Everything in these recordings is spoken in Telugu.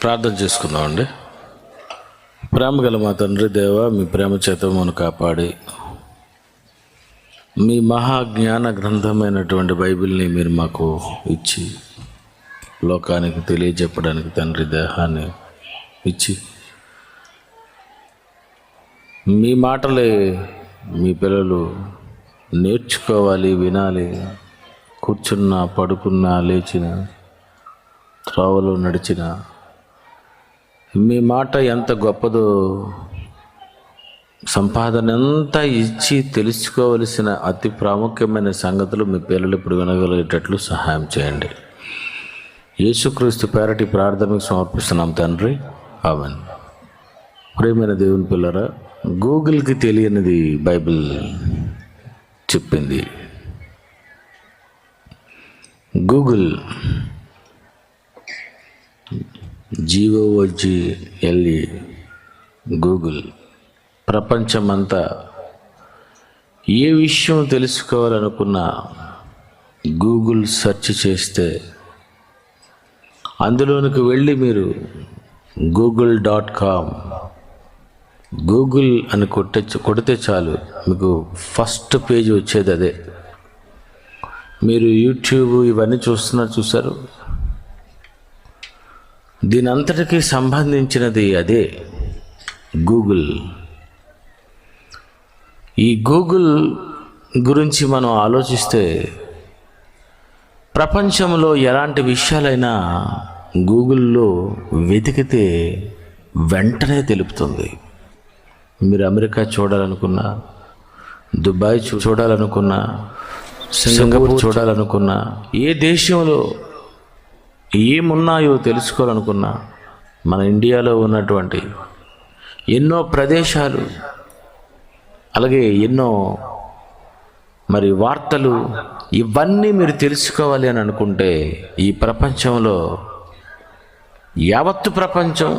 ప్రార్థన చేసుకుందామండి. ప్రేమ గల మా తండ్రి దేవ, మీ ప్రేమ చేత మమ్మల్ని కాపాడి మీ మహాజ్ఞాన గ్రంథమైనటువంటి బైబిల్ని మీరు మాకు ఇచ్చి లోకానికి తెలియజెప్పడానికి తండ్రి దేహాన్ని ఇచ్చి మీ మాటలే మీ పిల్లలు నేర్చుకోవాలి, వినాలి. కూర్చున్నా, పడుకున్నా, లేచిన, త్రోవలో నడిచిన మీ మాట ఎంత గొప్పదో, సంపాదన అంతా ఇచ్చి తెలుసుకోవలసిన అతి ప్రాముఖ్యమైన సంగతులు మీ పిల్లలు ఇప్పుడు వినగలిగేటట్లు సహాయం చేయండి. యేసుక్రీస్తు పేరటి ప్రార్థనకు సమర్పిస్తున్నాం తండ్రి, ఆమేన్. ప్రియమైన దేవుని పిల్లరా, గూగుల్కి తెలియనిది బైబిల్ చెప్పింది. గూగుల్ GOOGLE గూగుల్ ప్రపంచమంతా ఏ విషయం తెలుసుకోవాలనుకున్నా గూగుల్ సెర్చ్ చేస్తే అందులోనికి వెళ్ళి మీరు google.com గూగుల్ అని కొడితే చాలు, మీకు ఫస్ట్ పేజ్ వచ్చేది అదే. మీరు యూట్యూబ్ ఇవన్నీ చూశారు, దీని అంతటికీ సంబంధించినది అదే గూగుల్. ఈ గూగుల్ గురించి మనం ఆలోచిస్తే ప్రపంచంలో ఎలాంటి విషయాలైనా గూగుల్లో వెతికితే వెంటనే తెలుపుతుంది. మీరు అమెరికా చూడాలనుకున్నా, దుబాయ్ చూడాలనుకున్నా, సింగపూర్ చూడాలనుకున్నా, ఏ దేశంలో ఏమున్నాయో తెలుసుకోవాలనుకున్నా, మన ఇండియాలో ఉన్నటువంటి ఎన్నో ప్రదేశాలు, అలాగే ఎన్నో వార్తలు, ఇవన్నీ మీరు తెలుసుకోవాలి అని అనుకుంటే ఈ ప్రపంచంలో యావత్తు ప్రపంచం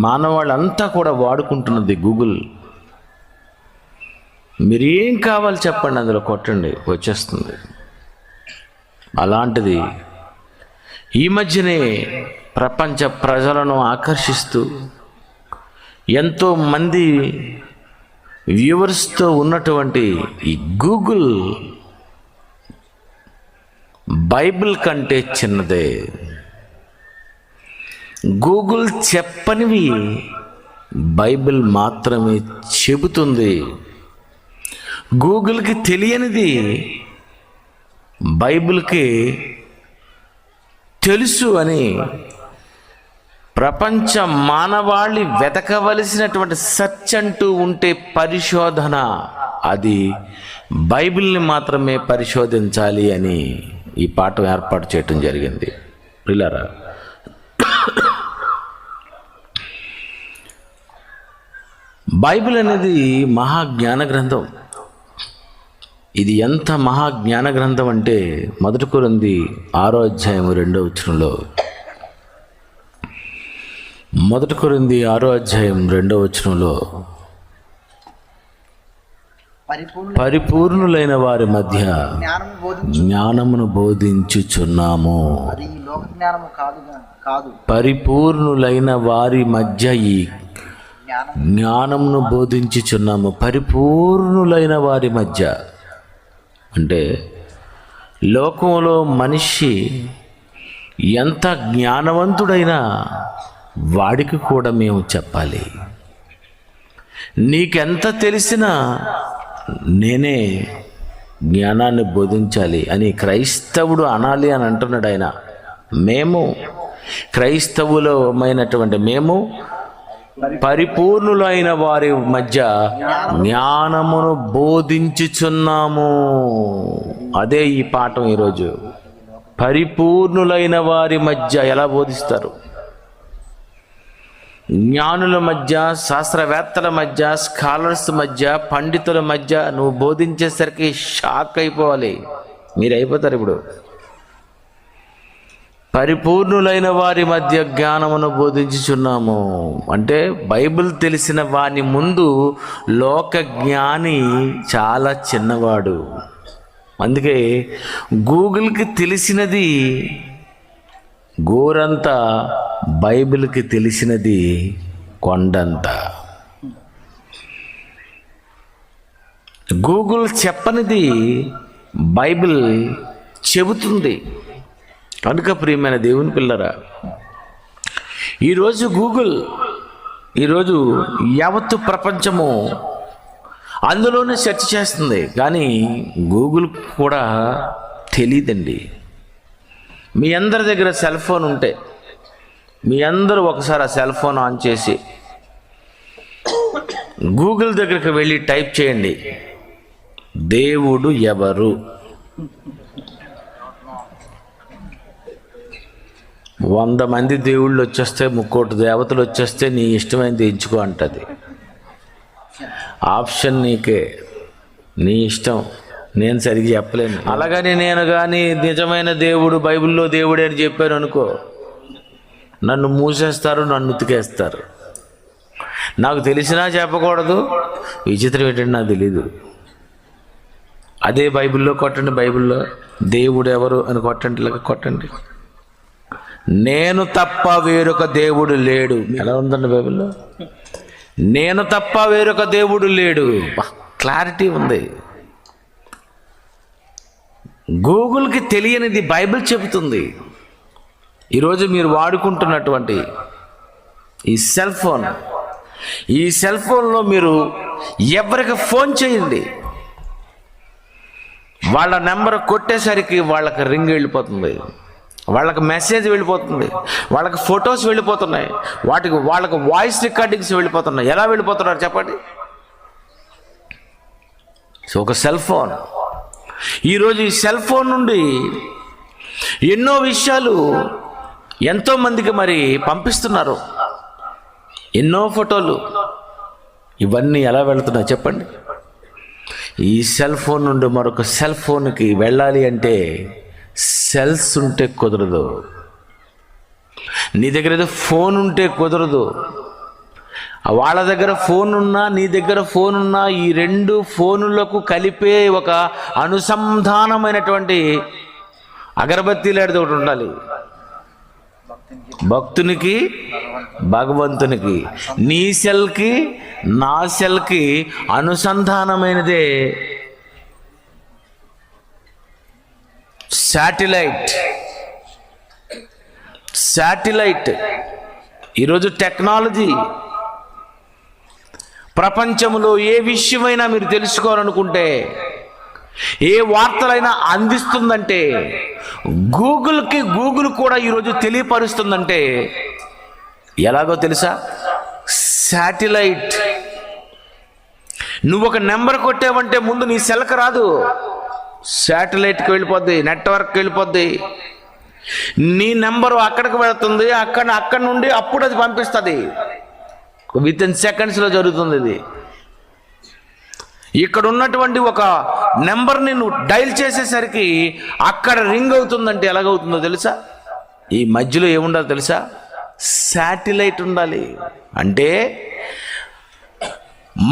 మానవాళ్ళంతా కూడా వాడుకుంటున్నది గూగుల్. మీరు ఏం కావాలి చెప్పండి, అందులో కొట్టండి, వచ్చేస్తుంది. అలాంటిది ఈ మధ్యనే ప్రపంచ ప్రజలను ఆకర్షిస్తూ ఎంతో మంది వ్యూవర్స్తో ఉన్నటువంటి ఈ గూగుల్ బైబిల్ కంటే చిన్నదే. గూగుల్ చెప్పనివి బైబిల్ మాత్రమే చెబుతుంది. గూగుల్కి తెలియనిది బైబిల్కి తెలుసు అని ప్రపంచ మానవాళి వెతకవలసినటువంటి సెర్చ్ అంటూ ఉంటే పరిశోధన, అది బైబిల్ని మాత్రమే పరిశోధించాలి అని ఈ పాఠం ఏర్పాటు చేయటం జరిగింది. ప్రియులారా, బైబిల్ అనేది మహాజ్ఞాన గ్రంథం. ఇది ఎంత మహాజ్ఞాన గ్రంథం అంటే 1 కొరింథీ 6వ అధ్యాయం 2వ వచనంలో, 1 కొరింథీ 6వ అధ్యాయం 2వ వచనంలో, పరిపూర్ణులైన వారి మధ్య జ్ఞానమును బోధించుచున్నాము. పరిపూర్ణులైన వారి మధ్య ఈ జ్ఞానమును బోధించుచున్నాము. పరిపూర్ణులైన వారి మధ్య అంటే లోకంలో మనిషి ఎంత జ్ఞానవంతుడైనా వాడికి కూడా మేము చెప్పాలి. నీకెంత తెలిసినా నేనే జ్ఞానాన్ని బోధించాలి అని క్రైస్తవుడు అనాలి అని అంటున్నాడు ఆయన. మేము క్రైస్తవులమైనటువంటి మేము పరిపూర్ణులైన వారి మధ్య జ్ఞానమును బోధించుచున్నాము. అదే ఈ పాఠం ఈరోజు. పరిపూర్ణులైన వారి మధ్య ఎలా బోధిస్తారు? జ్ఞానుల మధ్య, శాస్త్రవేత్తల మధ్య, స్కాలర్స్ మధ్య, పండితుల మధ్య నువ్వు బోధించేసరికి షాక్ అయిపోవాలి. మీరు అయిపోతారు ఇప్పుడు. పరిపూర్ణులైన వారి మధ్య జ్ఞానమును బోధించుచున్నాము అంటే బైబిల్ తెలిసిన వాని ముందు లోక జ్ఞాని చాలా చిన్నవాడు. అందుకే గూగుల్కి తెలిసినది గోరంతా బైబిల్కి తెలిసినది కొండంత. గూగుల్ చెప్పనిది బైబిల్ చెబుతుంది. కనుక ప్రియమైన దేవుని పిల్లరా, ఈరోజు ఈరోజు యావత్తు ప్రపంచము అందులోనే సెర్చ్ చేస్తుంది, కానీ గూగుల్ కూడా తెలియదండి. మీ అందరి దగ్గర సెల్ ఫోన్ ఉంటే మీ అందరూ ఒకసారి ఆ సెల్ ఫోన్ ఆన్ చేసి గూగుల్ దగ్గరికి వెళ్ళి టైప్ చేయండి, దేవుడు ఎవరు? 100 మంది దేవుళ్ళు వచ్చేస్తే, 3 దేవతలు వచ్చేస్తే నీ ఇష్టమైనది ఎంచుకో అంటది. ఆప్షన్ నీకే, నీ ఇష్టం. నేను సరిగ్గా చెప్పలేను. అలాగని నేను కానీ నిజమైన దేవుడు బైబిల్లో దేవుడే అని చెప్పాను అనుకో, నన్ను మూసేస్తారు, నన్ను ఉతికేస్తారు. నాకు తెలిసినా చెప్పకూడదు. విచిత్రం ఏంటంటే నాకు తెలీదు. అదే బైబిల్లో కొట్టండి, బైబిల్లో దేవుడు ఎవరు అని కొట్టండి, ఇలాగ కొట్టండి, నేను తప్ప వేరొక దేవుడు లేడు. ఎలా ఉందండి బైబిల్లో? నేను తప్ప వేరొక దేవుడు లేడు. క్లారిటీ ఉంది. గూగుల్కి తెలియనిది బైబిల్ చెబుతుంది. ఈరోజు మీరు వాడుకుంటున్నటువంటి ఈ సెల్ ఫోన్లో మీరు ఎవరికి ఫోన్ చేయండి, వాళ్ళ నెంబర్ కొట్టేసరికి వాళ్ళకి రింగ్ వెళ్ళిపోతుంది, వాళ్ళకి మెసేజ్ వెళ్ళిపోతుంది, వాళ్ళకి ఫొటోస్ వెళ్ళిపోతున్నాయి, వాళ్ళకి వాయిస్ రికార్డింగ్స్ వెళ్ళిపోతున్నాయి. ఎలా వెళ్ళిపోతున్నారు చెప్పండి? సో ఒక సెల్ ఫోన్, ఈరోజు ఈ సెల్ ఫోన్ నుండి ఎన్నో విషయాలు ఎంతోమందికి మరి పంపిస్తున్నారు. ఎన్నో ఫోటోలు, ఇవన్నీ ఎలా వెళుతున్నాయి చెప్పండి? ఈ సెల్ ఫోన్ నుండి మరొక సెల్ ఫోన్కి వెళ్ళాలి అంటే సెల్స్ ఉంటే కుదరదు. నీ దగ్గర ఏదో ఫోన్ ఉంటే కుదరదు. వాళ్ళ దగ్గర ఫోన్ ఉన్నా నీ దగ్గర ఫోన్ ఉన్నా ఈ 2 ఫోనులకు కలిపే ఒక అనుసంధానమైనటువంటి అగరబత్తీలాంటిది ఒకటి ఉండాలి. భక్తునికి భగవంతునికి, నీ సెల్కి నా సెల్కి అనుసంధానమైనదే శాటిలైట్. ఈరోజు టెక్నాలజీ ప్రపంచంలో ఏ విషయమైనా మీరు తెలుసుకోవాలనుకుంటే, ఏ వార్తలైనా అందిస్తుందంటే, గూగుల్ కూడా ఈరోజు తెలియపరుస్తుందంటే ఎలాగో తెలుసా? శాటిలైట్. నువ్వు ఒక నెంబర్ కొట్టావంటే ముందు నీ సెల్కి రాదు, శాటిలైట్కి వెళ్ళిపోద్ది, నెట్వర్క్కి వెళ్ళిపోద్ది. నీ నెంబరు అక్కడికి వెళుతుంది, అక్కడ నుండి అప్పుడు అది పంపిస్తుంది. వితిన్ సెకండ్స్లో జరుగుతుంది ఇది. ఇక్కడ ఉన్నటువంటి ఒక నెంబర్ని నువ్వు డైల్ చేసేసరికి అక్కడ రింగ్ అవుతుందంటే ఎలాగవుతుందో తెలుసా? ఈ మధ్యలో ఏముండాలి తెలుసా? శాటిలైట్ ఉండాలి. అంటే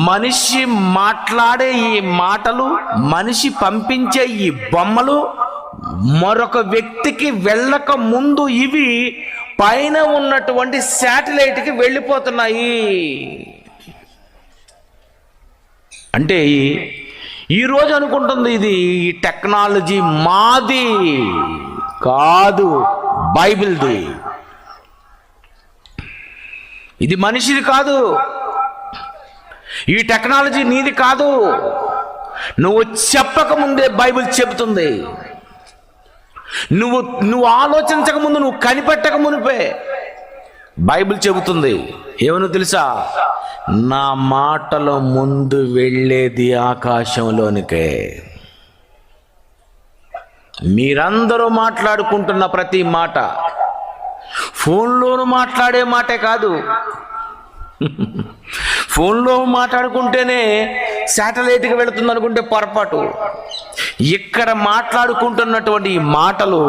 మనిషి మాట్లాడే ఈ మాటలు, మనిషి పంపించే ఈ బొమ్మలు మరొక వ్యక్తికి వెళ్ళక ముందు ఇవి పైన ఉన్నటువంటి శాటిలైట్కి వెళ్ళిపోతున్నాయి. అంటే ఈరోజు అనుకుంటుంది ఇది ఈ టెక్నాలజీ మాది కాదు, బైబిల్ది. ఇది మనిషిది కాదు, ఈ టెక్నాలజీ నీది కాదు. నువ్వు చెప్పకముందే బైబిల్ చెబుతుంది. నువ్వు ఆలోచించక ముందు, నువ్వు కనిపెట్టక మునిపే బైబిల్ చెబుతుంది. ఏమనో తెలుసా? నా మాటల ముందు వెళ్ళేది ఆకాశంలోనికే. మీరందరూ మాట్లాడుకుంటున్న ప్రతి మాట ఫోన్లోను మాట్లాడే మాటే కాదు. ఫోన్లో మాట్లాడుకుంటేనే శాటిలైట్కి వెళుతుంది అనుకుంటే పొరపాటు. ఇక్కడ మాట్లాడుకుంటున్నటువంటి ఈ మాటలు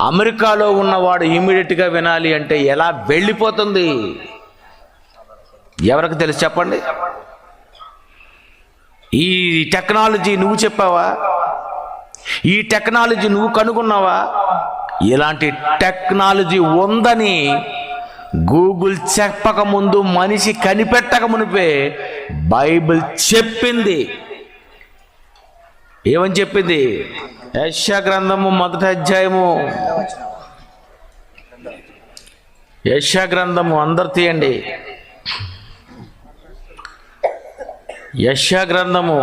అమెరికాలో ఉన్నవాడు ఇమీడియట్గా వినాలి అంటే ఎలా వెళ్ళిపోతుంది? ఎవరికి తెలుసు చెప్పండి? ఈ టెక్నాలజీ నువ్వు చెప్పావా? ఈ టెక్నాలజీ నువ్వు కనుగొన్నావా? ఇలాంటి టెక్నాలజీ ఉందని గూగుల్ చెప్పక ముందు, మనిషి కనిపెట్టక మునిపే బైబిల్ చెప్పింది. ఏమని చెప్పింది? యెషయా గ్రంథము 1వ అధ్యాయము, యెషయా గ్రంథము అందరు తీయండి. యెషయా గ్రంథము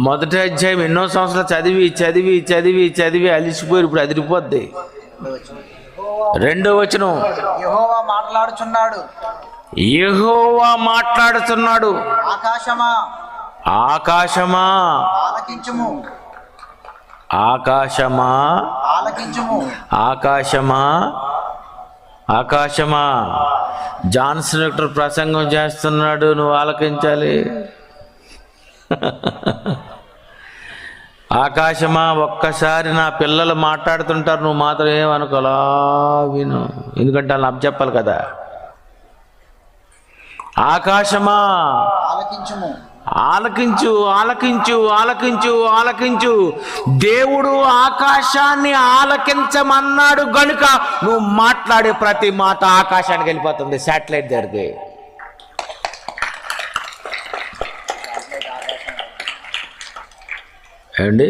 1వ అధ్యాయం. ఎన్నో సంవత్సరాలు చదివి చదివి చదివి చదివి అలిసిపోయి ఇప్పుడు అదిరిపోద్ది. 2వ వచనం, యెహోవా మాట్లాడుచున్నాడు, యెహోవా మాట్లాడుతున్నాడు. ఆకాశమా ఆకాశమా ఆలకించుము, ఆకాశమా ఆలకించుము. ఆకాశమా ఆకాశమా. జాన్సన్ విక్టర్ ప్రసంగం చేస్తున్నాడు, నువ్వు ఆలకించాలి. ఆకాశమా, ఒక్కసారి నా పిల్లలు మాట్లాడుతుంటారు, నువ్వు మాత్రం ఏమనుకోలా విను, ఎందుకంటే వాళ్ళు అప్పచెప్పాలి కదా. ఆకాశమా ఆలకించుము, ఆలకించు, ఆలకించు, ఆలకించు, ఆలకించు. దేవుడు ఆకాశాన్ని ఆలకించమన్నాడు గనుక నువ్వు మాట్లాడే ప్రతి మాట ఆకాశానికి వెళ్ళిపోతుంది, శాటిలైట్ దగ్గరికి. ఏమండి,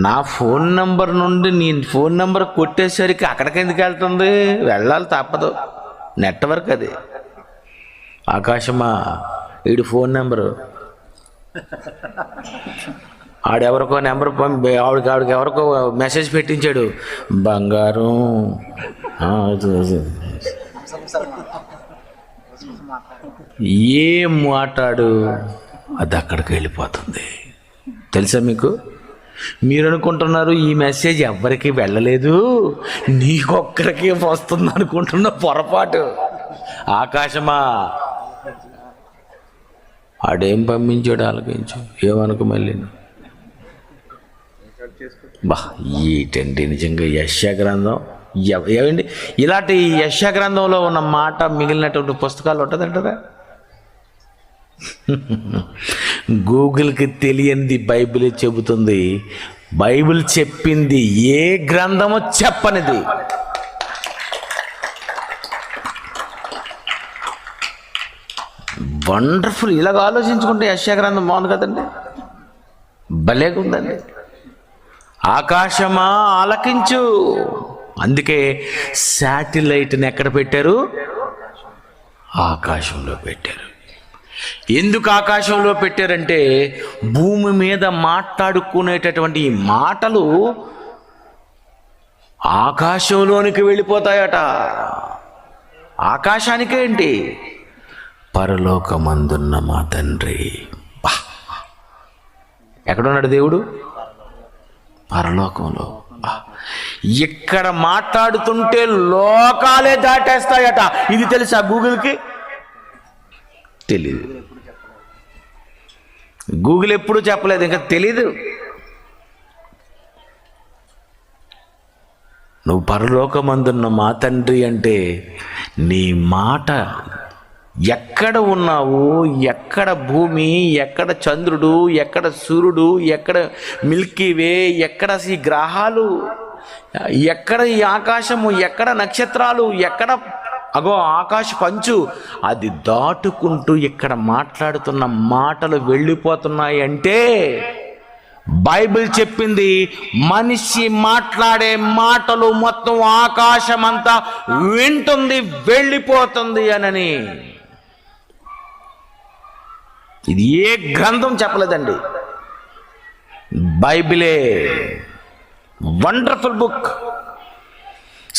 నా ఫోన్ నంబర్ నుండి నీ ఫోన్ నెంబర్ కొట్టేసరికి అక్కడికి ఎందుకు వెళ్తుంది? వెళ్ళాలి, తప్పదు. నెట్వర్క్ అది. ఆకాశమా, వీడి ఫోన్ నెంబరు, ఆడెవరికో నెంబర్ ఆవిడకి ఎవరికో మెసేజ్ పెట్టించాడు, బంగారం ఏం మాట్లాడు, అది అక్కడికి వెళ్ళిపోతుంది. తెలుసా మీకు? మీరు అనుకుంటున్నారు ఈ మెసేజ్ ఎవరికి వెళ్ళలేదు, నీకొక్కరికి వస్తుంది అనుకుంటున్న పొరపాటు. ఆకాశమా, ఆడేం పంపించాడు ఆలకించు, ఏమనుకు మళ్ళీ. బా, ఏంటండి నిజంగా యెషయా గ్రంథం. ఏమండి, ఇలాంటి యెషయా గ్రంథంలో ఉన్న మాట మిగిలినటువంటి పుస్తకాలు ఉంటుందంటారా? గూగుల్కి తెలియంది బైబిల్ చెబుతుంది. బైబిల్ చెప్పింది ఏ గ్రంథము చెప్పనిది. వండర్ఫుల్. ఇలాగ ఆలోచించుకుంటే యెషయా గ్రంథం బాగుంది కదండి, భలేగుందండి. ఆకాశమా ఆలకించు. అందుకే శాటిలైట్ని ఎక్కడ పెట్టారు? ఆకాశంలో పెట్టారు. ఎందుకు ఆకాశంలో పెట్టారంటే భూమి మీద మాట్లాడుకునేటటువంటి మాటలు ఆకాశంలోనికి వెళ్ళిపోతాయట. ఆకాశానికేంటి? పరలోకమందున్న మా తండ్రి. ఎక్కడున్నాడు దేవుడు? పరలోకంలో. ఇక్కడ మాట్లాడుతుంటే లోకాలే దాటేస్తాయట. ఇది తెలుసా గూగుల్కి? తెలీదు. గూగుల్ ఎప్పుడు చెప్పలేదు, ఇంకా తెలీదు. నువ్వు పరలోకమందున్న మా తండ్రి అంటే నీ మాట ఎక్కడ ఉన్నావు, ఎక్కడ భూమి, ఎక్కడ చంద్రుడు, ఎక్కడ సూర్యుడు, ఎక్కడ మిల్కీవే, ఎక్కడ ఈ గ్రహాలు, ఎక్కడ ఈ ఆకాశము, ఎక్కడ నక్షత్రాలు, ఎక్కడ అగో ఆకాశ పంచు, అది దాటుకుంటూ ఇక్కడ మాట్లాడుతున్న మాటలు వెళ్ళిపోతున్నాయి అంటే బైబిల్ చెప్పింది మనిషి మాట్లాడే మాటలు మొత్తం ఆకాశమంతా వింటుంది, వెళ్ళిపోతుంది అనని. ఇది ఏ గ్రంథం చెప్పలేదండి, బైబిలే. Wonderful book.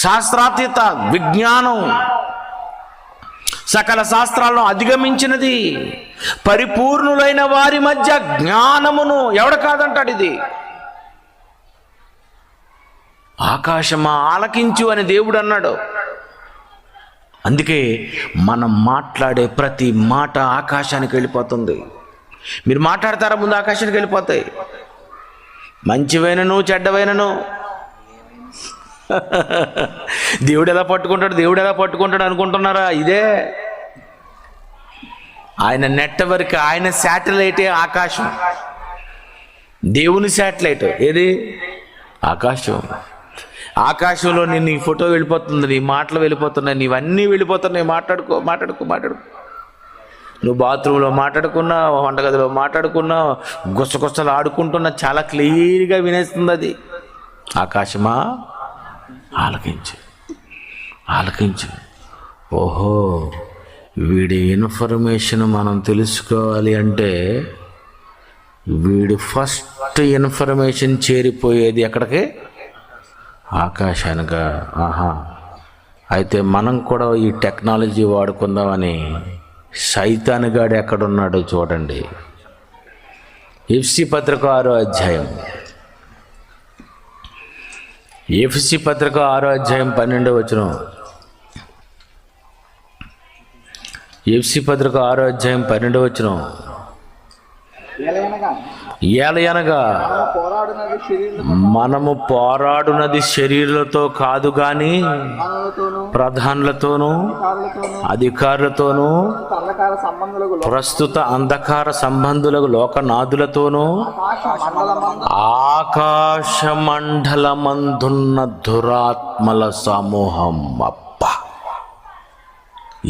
శాస్త్రాతీత విజ్ఞానం సకల శాస్త్రాలను అధిగమించినది. పరిపూర్ణులైన వారి మధ్య జ్ఞానమును ఎవడ కాదంటాడు. ఇది ఆకాశమా ఆలకించు అని దేవుడు అన్నాడు. అందుకే మనం మాట్లాడే ప్రతి మాట ఆకాశానికి వెళ్ళిపోతుంది. మీరు మాట్లాడతారా? ముందు ఆకాశానికి వెళ్ళిపోతాయి. మంచివైనను చెడ్డవైనను. దేవుడు ఎలా పట్టుకుంటాడు, దేవుడు ఎలా పట్టుకుంటాడు అనుకుంటున్నారా? ఇదే ఆయన నెట్వర్క్, ఆయన శాటిలైటే ఆకాశం. దేవుని శాటిలైట్ ఏది? ఆకాశంలో నీ ఫోటో వెళ్ళిపోతుంది, నీ మాటలు వెళ్ళిపోతున్నాయి, నీవన్నీ వెళ్ళిపోతున్నాయి. మాట్లాడుకో. నువ్వు బాత్రూంలో మాట్లాడుకున్నా, వంటగదిలో మాట్లాడుకున్నా, గుసగుసలు ఆడుకుంటున్నా, చాలా క్లియర్గా వినేస్తుంది అది. ఆకాశమా ఆలకించు. ఓహో, వీడి ఇన్ఫర్మేషన్ మనం తెలుసుకోవాలి అంటే వీడు ఫస్ట్ ఇన్ఫర్మేషన్ చేరిపోయేది ఎక్కడికి? ఆకాశానిగా. అయితే మనం కూడా ఈ టెక్నాలజీ వాడుకుందామని సైతానుగాడు ఎక్కడున్నాడో చూడండి. ఎఫ్సి పత్రిక 6వ అధ్యాయం, ఎఫ్సి పత్రిక 6వ అధ్యాయం 12వ వచనం. ఎఫ్సి పత్రిక 6వ అధ్యాయం 12వ వచనం. ఏలయనగా మనము పోరాడునది శరీరులతో కాదు గాని ప్రధానులతోనూ అధికారులతోనూ ప్రస్తుత అంధకార సంబంధులకు లోకనాథులతోనూ ఆకాశమండలమందున్న దురాత్మల సమూహం. అబ్బా,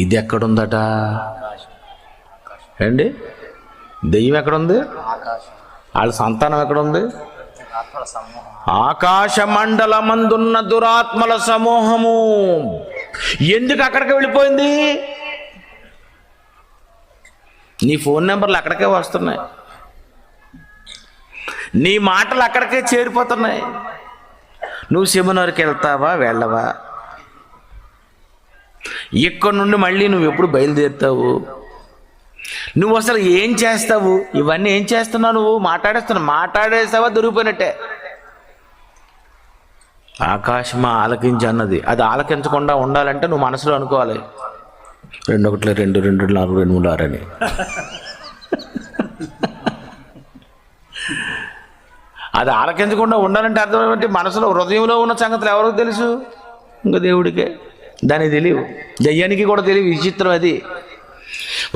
ఇది ఎక్కడుందట అండి? దెయ్యం ఎక్కడుంది? వాళ్ళ సంతానం ఎక్కడుంది? ఆకాశమండలమందున్న దురాత్మల సమూహము. ఎందుకు అక్కడికి వెళ్ళిపోయింది? నీ ఫోన్ నెంబర్లు అక్కడికే వస్తున్నాయి, నీ మాటలు అక్కడికే చేరిపోతున్నాయి. నువ్వు సెమినార్కి వెళ్తావా, వెళ్ళవా? ఇక్కడ నుండి మళ్ళీ నువ్వు ఎప్పుడు బయలుదేరుతావు? నువ్వు అసలు ఏం చేస్తావు? ఇవన్నీ ఏం చేస్తున్నావు? నువ్వు మాట్లాడేస్తావా? దొరికిపోయినట్టే. ఆకాశమా ఆలకించి అన్నది, అది ఆలకించకుండా ఉండాలంటే నువ్వు మనసులో అనుకోవాలి 2 1 2 2 4 2 3 6 అని. అది ఆలకించకుండా ఉండాలంటే అర్థం ఏమిటి? మనసులో హృదయంలో ఉన్న సంగతులు ఎవరికి తెలుసు? ఇంకా దేవుడికే. దానికి తెలియవు, దయ్యానికి కూడా తెలియవు. విచిత్రం అది.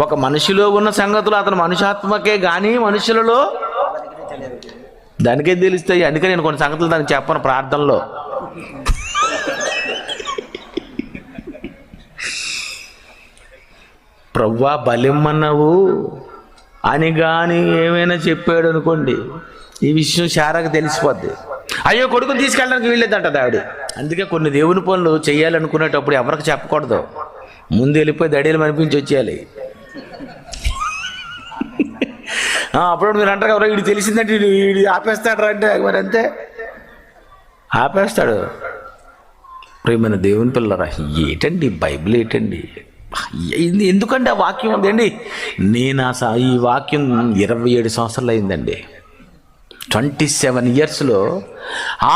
ఒక మనిషిలో ఉన్న సంగతులు అతను మనుషాత్మకే కానీ మనుషులలో దానికే తెలుస్తాయి. అందుకే నేను కొన్ని సంగతులు దానికి చెప్పను ప్రార్థనలో. ప్రవ్వా బలిమ్మన్నావు అని కానీ ఏమైనా చెప్పాడు అనుకోండి, ఈ విషయం శారాకి తెలిసిపోద్ది. అయ్యో, కొడుకుని తీసుకెళ్ళడానికి వీల్లేదంట ఆవిడ. అందుకే కొన్ని దేవుని పనులు చేయాలనుకునేటప్పుడు ఎవరికి చెప్పకూడదు, ముందు వెళ్ళిపోయి దడీలు అనిపించి వచ్చేయాలి. అప్పుడు మీరు అంటారు ఎవరో వీడికి తెలిసిందంటే వీడి ఆపేస్తాడు అంటే, మరి అంతే ఆపేస్తాడు. ప్రియమైన దేవుని పిల్లరా, ఏంటండి బైబిల్? ఏంటండి ఎందుకంటే ఆ వాక్యం ఉందండి. నేను ఈ వాక్యం 27 సంవత్సరాలు అయిందండి. 27 ఇయర్స్లో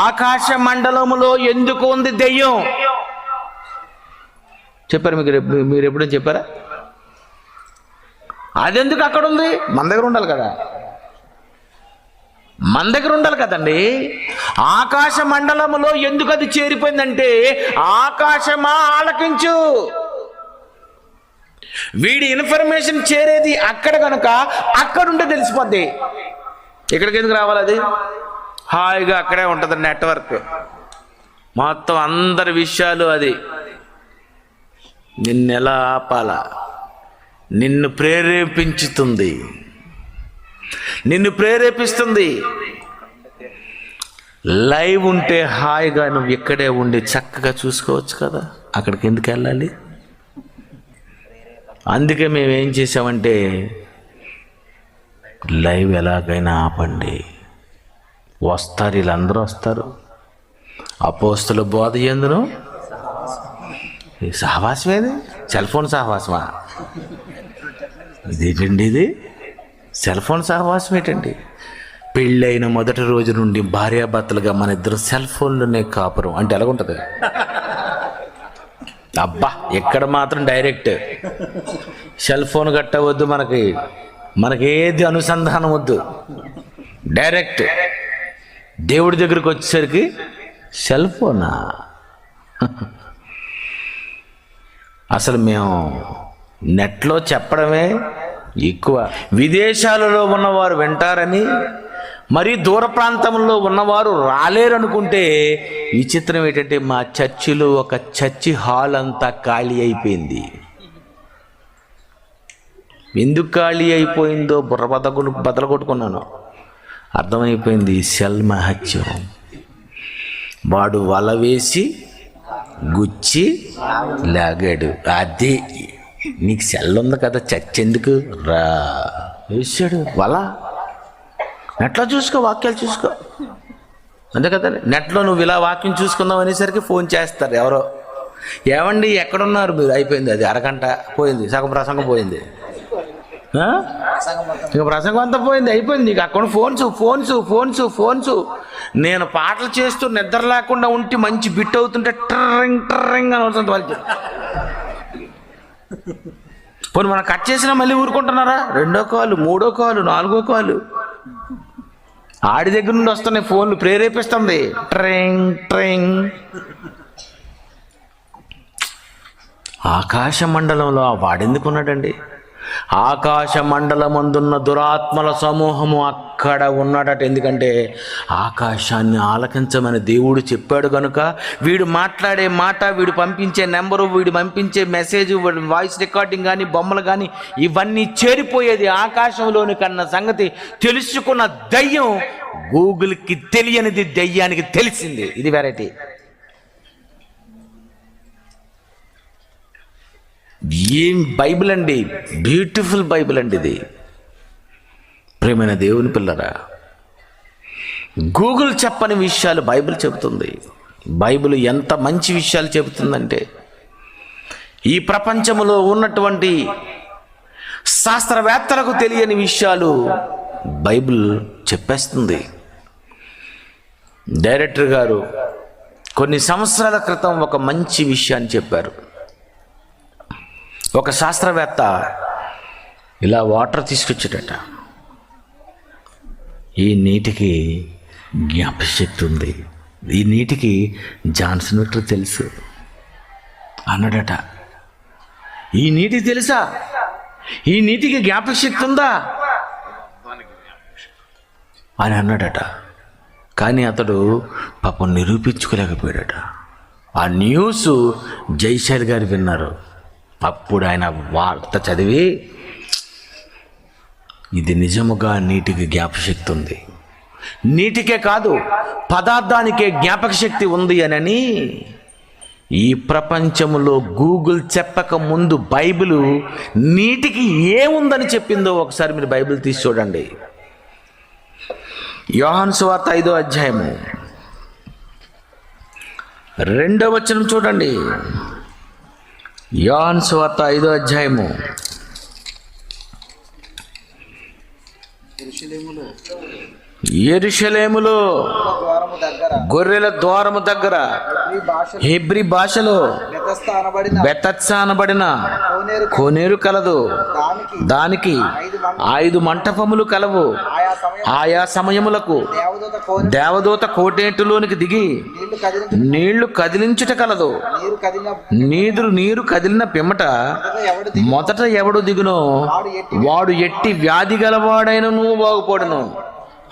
ఆకాశ మండలములో ఎందుకు ఉంది దెయ్యం చెప్పారు? మీరు ఎప్పుడైనా చెప్పారా? అదెందుకు అక్కడ ఉంది? మన దగ్గర ఉండాలి కదండి. ఆకాశ మండలములో ఎందుకు అది చేరిపోయిందంటే, ఆకాశమా ఆలకించు. వీడి ఇన్ఫర్మేషన్ చేరేది అక్కడ కనుక అక్కడుంటే తెలిసిపోద్ది. ఇక్కడికి ఎందుకు రావాలి? అది హాయిగా అక్కడే ఉంటుంది నెట్వర్క్, మొత్తం అందరి విషయాలు. అది నిన్నెలా ఆపాలా, నిన్ను ప్రేరేపిస్తుంది. లైవ్ ఉంటే హాయిగా నువ్వు ఇక్కడే ఉండి చక్కగా చూసుకోవచ్చు కదా, అక్కడికి ఎందుకు వెళ్ళాలి? అందుకే మేము ఏం చేసామంటే, లైవ్ ఎలాగైనా ఆపండి. వస్తారు, వీళ్ళందరూ వస్తారు. అపోస్తల బోధ ఎందును సహవాసం ఏది? సెల్ ఫోన్ సహవాసమా? ఇదేంటండి ఇది? సెల్ ఫోన్ సహవాసం ఏంటండి? పెళ్ళైన మొదటి రోజు నుండి భార్యాభర్తలుగా మన ఇద్దరు సెల్ ఫోన్లోనే కాపురం అంటే ఎలాగుంటుంది? అబ్బా, ఎక్కడ మాత్రం డైరెక్ట్ సెల్ ఫోన్ కట్టవద్దు, మనకేది అనుసంధానం వద్దు, డైరెక్ట్ దేవుడి దగ్గరికి వచ్చేసరికి సెల్ ఫోనా? అసలు మేము నెట్లో చెప్పడమే ఎక్కువ. విదేశాలలో ఉన్నవారు వింటారని మరీ దూర ప్రాంతంలో ఉన్నవారు రాలేరనుకుంటే విచిత్రం ఏంటంటే మా చర్చిలో ఒక చర్చి హాల్ అంతా ఖాళీ అయిపోయింది. ఎందుకు ఖాళీ అయిపోయిందో బుర్ర బద్దలు కొట్టుకున్నాను. అర్థమైపోయింది, సెల్ మహత్యం. వాడు వల వేసి గుచ్చి లాగాడు. అదే నీకు సెల్ ఉంది కదా, చర్చ్ ఎందుకు రా వేసాడు వల. నెట్లో చూసుకో, వాక్యాలు చూసుకో, అంతే కదా. నెట్లో నువ్వు ఇలా వాక్యం చూసుకుందాం అనేసరికి ఫోన్ చేస్తారు ఎవరో, ఏమండి ఎక్కడున్నారు మీరు, అయిపోయింది అది అరగంట పోయింది, సగం ప్రసంగం పోయింది, ఇక ప్రసంగం అంతా పోయింది, అయిపోయింది. ఇక అక్కడ ఫోన్స్. నేను పాటలు చేస్తూ నిద్ర లేకుండా ఉంటే మంచి బిట్ అవుతుంటే ట్రింగ్ ట్రింగ్ అని అవుతుంది వాళ్ళకి. పోనీ మనం కట్ చేసినా మళ్ళీ ఊరుకుంటున్నారా? 2వ కాలు, 3వ కాలు, 4వ కాలు. ఆడి దగ్గర నుండి వస్తున్నాయి ఫోన్లు, ప్రేరేపిస్తుంది ట్రింగ్ ట్రింగ్. ఆకాశ మండలంలో వాడెందుకున్నాడండి? ఆకాశ మండలమందున్న దురాత్మల సమూహము అక్కడ ఉన్నాడట. ఎందుకంటే ఆకాశాన్ని ఆలకించమని దేవుడు చెప్పాడు కనుక వీడు మాట్లాడే మాట, వీడు పంపించే నెంబరు, వీడు పంపించే మెసేజ్, వాయిస్ రికార్డింగ్ కానీ బొమ్మలు కానీ ఇవన్నీ చేరిపోయేది ఆకాశంలోని కన్న సంగతి తెలుసుకున్న దయ్యం గూగుల్కి తెలియనిది దయ్యానికి తెలిసింది. ఇది వెరైటీ. ఏం బైబిల్ అండి, బ్యూటిఫుల్ బైబిల్ అండి ఇది. ప్రేమైన దేవుని పిల్లరా, గూగుల్ చెప్పని విషయాలు బైబిల్ చెబుతుంది. బైబిల్ ఎంత మంచి విషయాలు చెబుతుందంటే ఈ ప్రపంచంలో ఉన్నటువంటి శాస్త్రవేత్తలకు తెలియని విషయాలు బైబిల్ చెప్పేస్తుంది. డైరెక్టర్ గారు కొన్ని సంవత్సరాల క్రితం ఒక మంచి విషయాన్ని చెప్పారు. ఒక శాస్త్రవేత్త ఇలా వాటర్ తీసుకొచ్చాడట. ఈ నీటికి జ్ఞాపకశక్తి ఉంది, ఈ నీటికి జాన్సన్ విక్టర్ తెలుసు అన్నాడట. ఈ నీటికి తెలుసా? ఈ నీటికి జ్ఞాపకశక్తి ఉందా అని అన్నాడట. కానీ అతడు పాపం నిరూపించుకోలేకపోయాడట. ఆ న్యూస్ జైశాల్ గారు విన్నారు. అప్పుడు ఆయన వార్త చదివి, ఇది నిజముగా నీటికి జ్ఞాపకశక్తి ఉంది, నీటికే కాదు పదార్థానికే జ్ఞాపక శక్తి ఉంది అని ఈ ప్రపంచంలో గూగుల్ చెప్పక ముందు బైబిల్ నీటికి ఏముందని చెప్పిందో ఒకసారి మీరు బైబిల్ తీసి చూడండి. యోహాను సువార్త 5వ అధ్యాయము 2వ వచనం చూడండి. యోహాను సువార్త 5వ అధ్యాయము యెరూషలేములో గొర్రెల ద్వారము దగ్గర హెబ్రీ భాషలో బెతత్సా అనబడిన కోనేరు కలదు. దానికి 5 మంటపములు కలవు. ఆయా సమయములకు దేవదూత కోటేటులోనికి దిగి నీళ్లు కదిలించుట కలదు. నీరు కదిలిన పిమ్మట మొదట ఎవడు దిగునో వాడు ఎట్టి వ్యాధి గలవాడైనను బాగుపడును.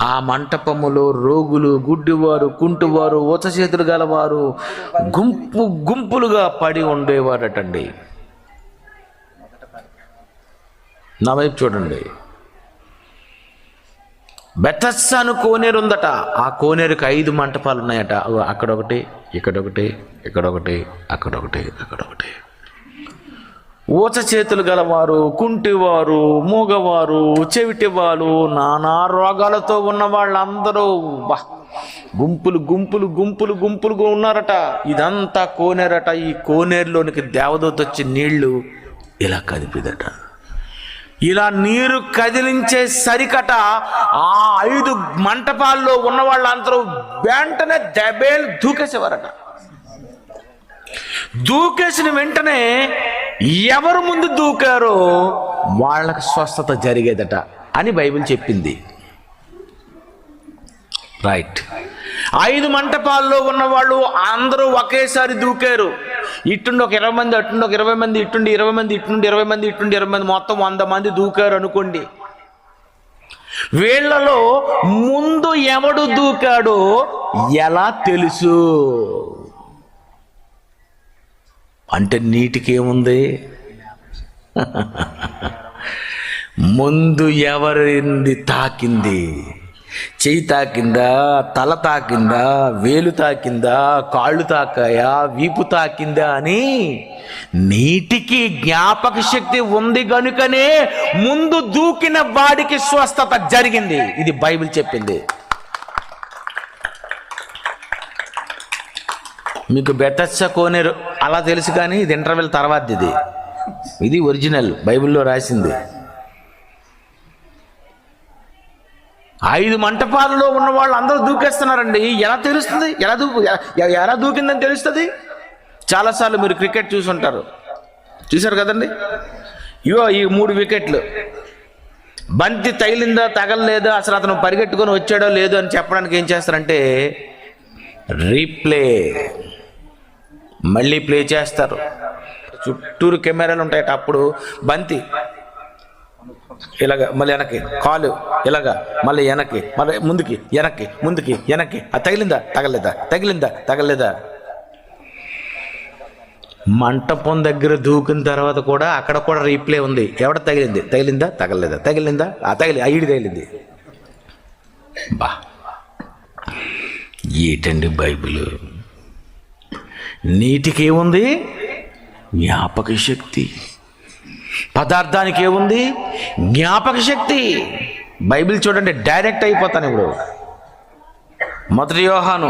ఆ మంటపములో రోగులు, గుడ్డివారు, కుంటువారు, చేతులు గలవారు గుంపులుగా పడి ఉండేవారటండి. నా వైపు చూడండి. బెతస్సాను కోనేరు ఉందట. ఆ కోనేరుకి 5 మంటపాలు ఉన్నాయట. అక్కడొకటి, ఇక్కడొకటి, ఇక్కడొకటి, అక్కడొకటి, అక్కడొకటి. చేతులు గలవారు, కుంటివారు, మూగవారు, చెవిటివారు, నానా రోగాలతో ఉన్న వాళ్ళందరూ గుంపులుగా ఉన్నారట. ఇదంతా కోనేరట. ఈ కోనేరులోనికి దేవదూత వచ్చి నీళ్లు ఇలా కదిపిదట. ఇలా నీరు కదిలించే సరికట ఆ 5 మంటపాల్లో ఉన్న వాళ్ళందరూ వెంటనే దెబ్బేలు దూకేసేవారట. దూకేసిన వెంటనే ఎవరు ముందు దూకారో వాళ్ళకి స్వస్థత జరిగేదట అని బైబిల్ చెప్పింది. రైట్. 5 మంటపాల్లో ఉన్న వాళ్ళు అందరూ ఒకేసారి దూకారు. ఇట్టుండి ఒక 20 మంది, అట్టుండి ఒక 20 మంది, ఇట్టుండి 20 మంది, ఇట్టుండి 20 మంది, ఇట్టుండి 20 మంది, మొత్తం 100 మంది దూకారు అనుకోండి. వీళ్ళలో ముందు ఎవడు దూకాడో ఎలా తెలుసు? అంటే నీటికి ఏముంది? ముందు ఎవరింది తాకింది? చెయ్యి తాకిందా, తల తాకిందా, వేలు తాకిందా, కాళ్ళు తాకాయా, వీపు తాకిందా అని నీటికి జ్ఞాపక శక్తి ఉంది గనుకనే ముందు దూకిన వాడికి స్వస్థత జరిగింది. ఇది బైబిల్ చెప్పింది. మీకు బెతస్సా కోనేరు అలా తెలుసు, కానీ ఇది ఇంటర్వెల్ తర్వాత. ఇది ఒరిజినల్ బైబిల్లో రాసింది. 5 మంటపాలలో ఉన్న వాళ్ళు అందరూ దూకేస్తున్నారండి. ఎలా తెలుస్తుంది? ఎలా దూకిందని తెలుస్తుంది? చాలాసార్లు మీరు క్రికెట్ చూసుంటారు, చూశారు కదండి. ఇగో ఈ 3 వికెట్లు, బంతి తగిలిందా తగలలేదా, అసలు అతను పరిగెట్టుకొని వచ్చాడో లేదో అని చెప్పడానికి ఏం చేస్తారంటే రీప్లే, మళ్ళీ ప్లే చేస్తారు. చుట్టూరు కెమెరాలు ఉంటాయట. అప్పుడు బంతి ఇలాగ, మళ్ళీ వెనక్కి, కాలు ఇలాగా, మళ్ళీ వెనక్కి, మళ్ళీ ముందుకి వెనక్కి, ముందుకి వెనక్కి. అది తగిలిందా తగలేదా, తగిలిందా తగలేదా. మంటపం దగ్గర దూకిన తర్వాత కూడా అక్కడ కూడా రీప్లే ఉంది. ఎవడ తగిలింది, తగిలిందా తగలేదా, తగిలిందా ఐడి తగిలింది. బా, ఏటండి బైబిల్. నీటికి ఏముంది? జ్ఞాపక శక్తి. పదార్థానికి ఏముంది? జ్ఞాపక శక్తి. బైబిల్ చూడండి, డైరెక్ట్ అయిపోతాను ఇప్పుడు. 1 యోహాను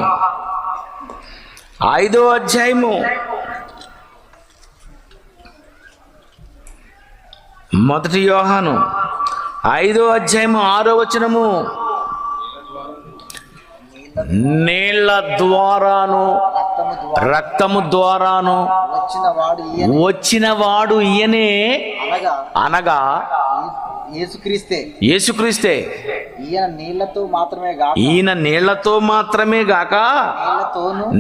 5వ అధ్యాయము 1 యోహాను 5వ అధ్యాయము 6వ వచనము. నీళ్ల ద్వారాను రక్తము ద్వారాను వచ్చినవాడు ఈయనే, అనగా యేసుక్రీస్తే. ఈయన నీళ్లతో మాత్రమే గాక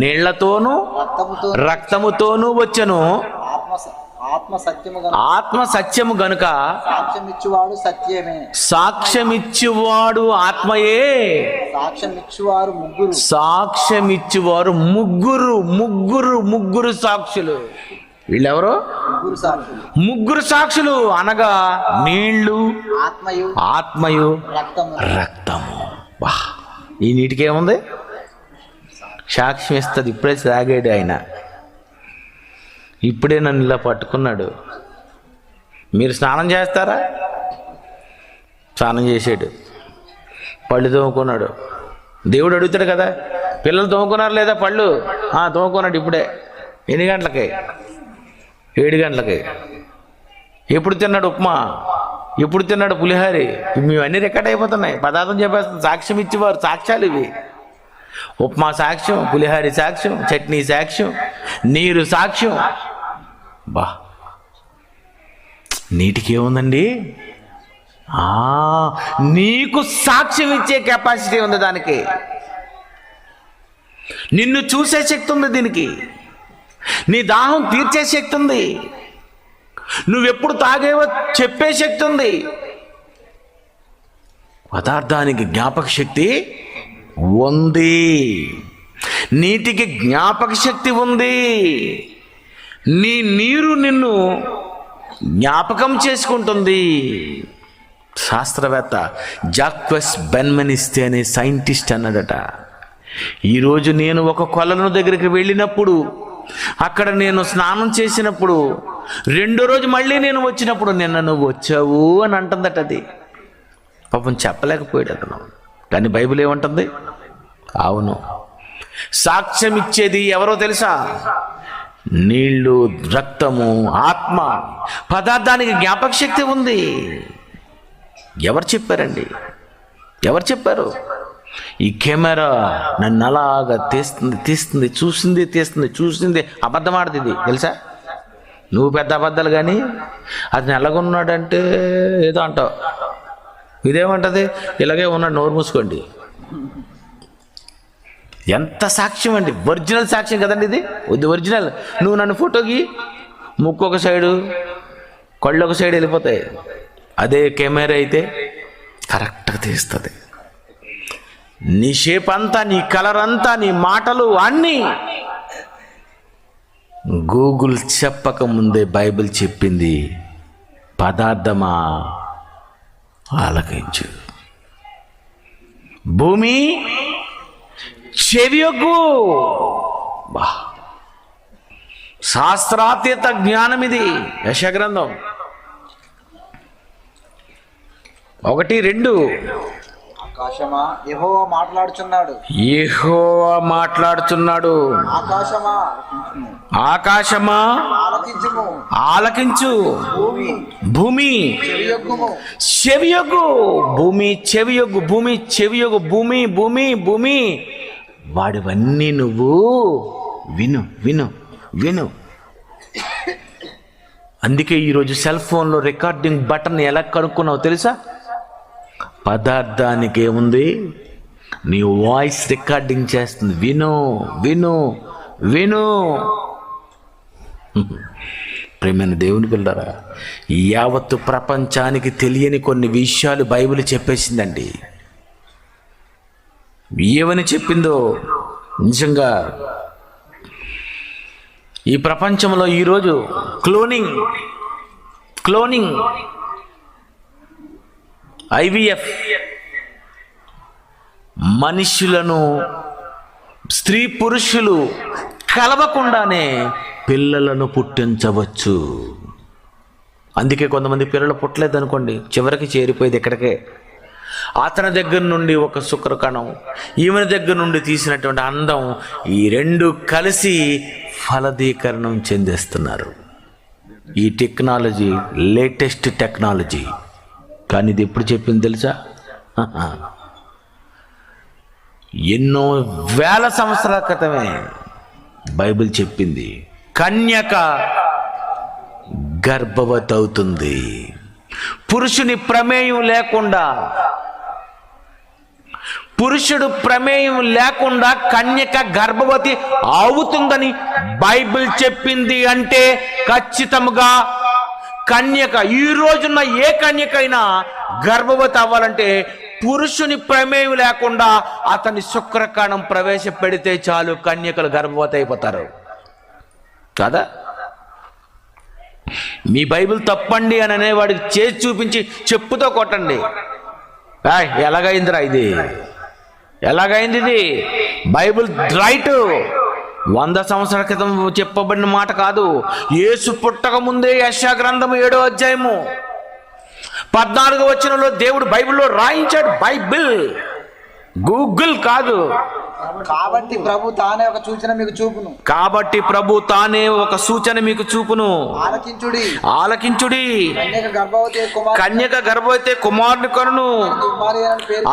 నీళ్లతోను రక్తముతోను వచ్చెను. ఆత్మ సత్యము గనుక సాక్ష్యమిచ్చువాడు ఆత్మయే. సాక్ష్యమిచ్చువారు ముగ్గురు సాక్షులు. వీళ్ళెవరు? ముగ్గురు సాక్షులు, అనగా నీళ్లు, ఆత్మయు, రక్తము. వా, ఈ నీటికి ఏముంది? సాక్ష్యం ఇస్తుంది. ఇప్పుడే సాగాడు ఆయన, ఇప్పుడే నన్ను ఇలా పట్టుకున్నాడు. మీరు స్నానం చేస్తారా? స్నానం చేసాడు, పళ్ళు తోముకున్నాడు. దేవుడు అడుగుతాడు కదా, పిల్లలు తోముకున్నారు లేదా పళ్ళు? తోముకున్నాడు. ఇప్పుడే. ఎన్ని గంటలకి? 7 గంటలకి. ఎప్పుడు తిన్నాడు ఉప్మా? ఎప్పుడు తిన్నాడు పులిహారి? ఇవన్నీ రికార్డ్ అయిపోతున్నాయి. పదార్థం చెప్పేస్తుంది. సాక్ష్యం ఇచ్చేవారు, సాక్ష్యాలు ఇవి. ఉప్మా సాక్ష్యం, పులిహారి సాక్ష్యం, చట్నీ సాక్ష్యం, నీరు సాక్ష్యం. బా, నీటికి ఏముందండి? నీకు సాక్ష్యం ఇచ్చే కెపాసిటీ ఉంది దానికి. నిన్ను చూసే శక్తి ఉంది దీనికి. నీ దాహం తీర్చే శక్తి ఉంది. నువ్వెప్పుడు తాగేవో చెప్పే శక్తి ఉంది. పదార్థానికి జ్ఞాపక శక్తి ఉంది. నీటికి జ్ఞాపక శక్తి ఉంది. నీరు నిన్ను జ్ఞాపకం చేసుకుంటుంది. శాస్త్రవేత్త జాక్వెస్ బెన్మెనిస్తే అనే సైంటిస్ట్ అన్నాడట, ఈరోజు నేను ఒక కొలను దగ్గరికి వెళ్ళినప్పుడు, అక్కడ నేను స్నానం చేసినప్పుడు, 2వ రోజు మళ్ళీ నేను వచ్చినప్పుడు, నిన్న నువ్వు వచ్చావు అని అంటుందట. అది పాపం చెప్పలేకపోయాడు అతను. కానీ బైబిల్ ఏమంటుంది? అవును, సాక్ష్యం ఇచ్చేది ఎవరో తెలుసా? నీళ్లు, రక్తము, ఆత్మ. పదార్థానికి జ్ఞాపక శక్తి ఉంది. ఎవరు చెప్పారండి? ఎవరు చెప్పారు? ఈ కెమెరా నన్ను అలాగా తీస్తుంది, చూసింది అబద్ధం ఆడుతుంది తెలుసా? నువ్వు పెద్ద అబద్ధాలు, కానీ అతను ఎలాగున్నాడంటే ఏదో అంటావు. ఇదేమంటది? ఇలాగే ఉన్నాడు, నోరు మూసుకోండి. ఎంత సాక్ష్యం అండి! ఒరిజినల్ సాక్ష్యం కదండి ఇది. ఒరిజినల్. నువ్వు నన్ను ఫోటోకి ముక్కు ఒక సైడు, కళ్ళు ఒక సైడ్ వెళ్ళిపోతాయి. అదే కెమెరా అయితే కరెక్ట్గా తీస్తుంది. నీ షేప్ అంతా, నీ కలర్ అంతా, నీ మాటలు అన్నీ గూగుల్ చెప్పక ముందే బైబిల్ చెప్పింది. పదార్థమా ఆలకించు, భూమి చెవియొగ్గు. బా, శాస్త్రాతీత జ్ఞానం ఇది. యెషయా 1:2. ఆకాశమా యెహోవా మాట్లాడుచున్నాడు. యెహోవా మాట్లాడుచున్నాడు. ఆకాశమా ఆకాశమా ఆలకించుము. ఆలకించు, భూమి భూమి చెవియొగ్గుము. చెవియొగ్గు. భూమి చెవియొగ్గు, భూమి చెవియొగ్గు. భూమి భూమి భూమి వాడివన్నీ నువ్వు విను విను విను. అందుకే ఈరోజు సెల్ ఫోన్లో రికార్డింగ్ బటన్ ఎలా కనుక్కున్నావు తెలుసా? పదార్థానికి ఏముంది? నీ వాయిస్ రికార్డింగ్ చేస్తుంది. విను విను విను. ప్రేమైన దేవుని పిల్లరా, యావత్తు ప్రపంచానికి తెలియని కొన్ని విషయాలు బైబిల్ చెప్పేసిందండి. ఏమని చెప్పిందో నిజంగా ఈ ప్రపంచంలో ఈరోజు క్లోనింగ్ ఐవిఎఫ్, మనుషులను స్త్రీ పురుషులు కలవకుండానే పిల్లలను పుట్టించవచ్చు. అందుకే కొంతమంది పిల్లలు పుట్టలేదనుకోండి, చివరికి చేరిపోయేది ఎక్కడికే. అతని దగ్గర నుండి ఒక శుక్రకణం, ఈమెన దగ్గర నుండి తీసినటువంటి అందం, ఈ రెండు కలిసి ఫలదీకరణం చెందేస్తున్నారు. ఈ టెక్నాలజీ లేటెస్ట్ టెక్నాలజీ. కానీ ఇది ఎప్పుడు చెప్పింది తెలుసా? ఎన్నో వేల సంవత్సరాల క్రితమే బైబిల్ చెప్పింది. కన్యక గర్భవతి అవుతుంది. పురుషుని ప్రమేయం లేకుండా, పురుషుడు ప్రమేయం లేకుండా కన్యక గర్భవతి అవుతుందని బైబిల్ చెప్పింది. అంటే ఖచ్చితంగా కన్యక, ఈ రోజున్న ఏ కన్యకైనా గర్భవతి అవ్వాలంటే పురుషుని ప్రమేయం లేకుండా అతని శుక్రకణం ప్రవేశపెడితే చాలు, కన్యకలు గర్భవతి అయిపోతారు కదా. మీ బైబిల్ తప్పండి అని అనేవాడికి చేసి చూపించి చెప్పుతో కొట్టండి. ఎలాగైందిరా ఇది, ఎలాగైంది ఇది? Bible right. 100 సంవత్సరాల క్రితం చెప్పబడిన మాట కాదు. యేసు పుట్టక ముందే యెషయా 7:14 వచనంలో దేవుడు బైబిల్లో రాయించాడు. బైబిల్, గూగుల్ కాదు. కాబట్టి ప్రభు తానే ఒక సూచన మీకు చూపును. కాబట్టి ప్రభు తానే ఒక సూచన మీకు చూపును. ఆలకించుడి, ఆలకించుడి. కన్యక గర్భవతి కుమారుని కనును,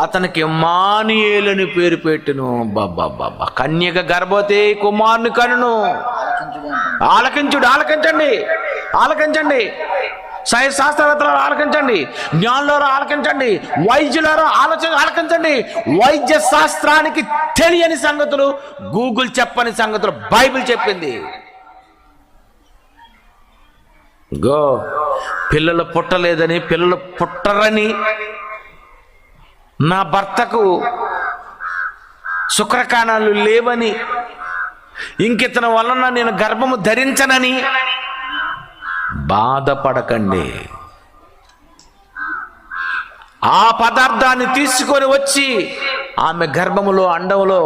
అతనికి ఇమ్మానుయేలని పేరు పెట్టును. బాబా, కన్యక గర్భవతి కుమారుని కనును. ఆలకించుడు, ఆలకించండి, ఆలకించండి. శాస్త్రవేత్తలు ఆలకించండి, జ్ఞానులారా ఆలకించండి, వైద్యులారా ఆలకించండి. వైద్య శాస్త్రానికి తెలియని సంగతులు, గూగుల్ చెప్పని సంగతులు బైబిల్ చెప్పింది. గో, పిల్లలు పుట్టలేదని, పిల్లలు పుట్టరని, నా భర్తకు శుక్రకణాలు లేవని, ఇంకితని వలన నేను గర్భము ధరించనని బాధపడకండి. ఆ పదార్థాన్ని తీసుకొని వచ్చి ఆమె గర్భములో, అండములో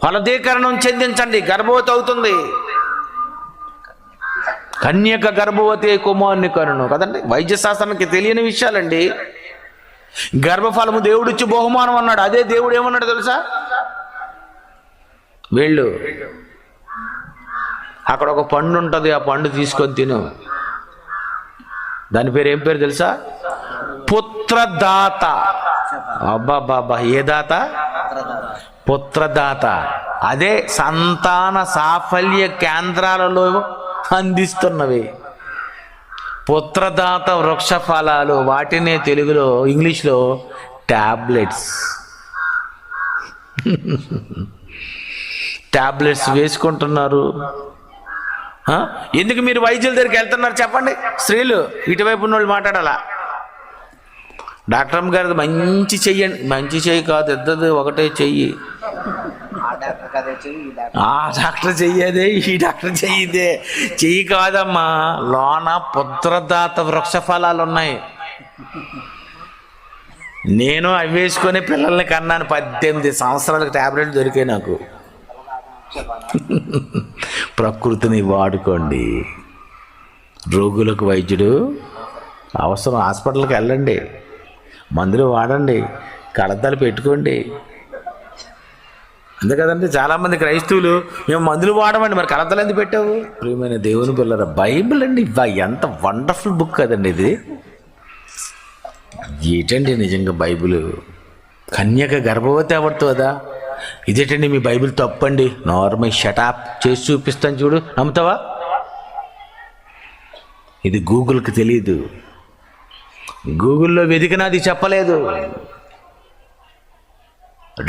ఫలదీకరణం చెందించండి. గర్భవతి అవుతుంది. కన్యక గర్భవతి కుమారుని కనును కదండి. వైద్య శాస్త్రానికి తెలియని విషయాలండి. గర్భఫలము దేవుడిచ్చి బహుమానం అన్నాడు. అదే దేవుడు ఏమన్నాడు తెలుసా? వెళ్ళు, అక్కడ ఒక పండు ఉంటుంది, ఆ పండు తీసుకొని తిను. దాని పేరు ఏం పేరు తెలుసా? పుత్రదాత. అబ్బాబాబా, ఏ దాత? పుత్రదాత. అదే సంతాన సాఫల్య కేంద్రాలలో అందిస్తున్నవి పుత్రదాత వృక్ష ఫలాలు. వాటినే తెలుగులో, ఇంగ్లీష్లో టాబ్లెట్స్. టాబ్లెట్స్ వేసుకుంటున్నారు. ఎందుకు మీరు వైద్యుల దగ్గరికి వెళ్తున్నారు చెప్పండి? స్త్రీలు, ఇటువైపు ఉన్న వాళ్ళు మాట్లాడాలా? డాక్టర్ అమ్మ గారిది మంచి చెయ్యండి, మంచి చెయ్యి కాదు, ఇద్దరిది ఒకటే చెయ్యి. ఆ డాక్టర్ కదే చెయ్యి, ఈ డాక్టర్ ఆ డాక్టర్ చెయ్యదే, ఈ డాక్టర్ చెయ్యిదే. చెయ్యి కాదమ్మా, లోన పుత్రదాత వృక్ష ఫలాలు ఉన్నాయి. నేను అవి వేసుకొని పిల్లల్ని కన్నాను. 18 సంవత్సరాలకు టాబ్లెట్లు దొరికాయి నాకు. ప్రకృతిని వాడుకోండి. రోగులకు వైద్యుడు అవసరం. హాస్పిటల్కి వెళ్ళండి, మందులు వాడండి, కడతలు పెట్టుకోండి. అంతే కదండి. చాలామంది క్రైస్తవులు మేము మందులు వాడమండి, మరి కడతలు ఎందుకు పెట్టావు? ప్రియమైన దేవుని పిల్లరా, బైబిల్ అండి, ఎంత వండర్ఫుల్ బుక్ కదండి ఇది. ఏంటండి నిజంగా బైబిల్. కన్యక గర్భవతి అవ్వడుతుందా? ఇదేంటండి మీ బైబిల్ తప్పండి. నార్మల్ షటాప్ చేసి చూపిస్తాను చూడు, నమ్ముతావా? ఇది గూగుల్కి తెలియదు, గూగుల్లో వెతికినది చెప్పలేదు.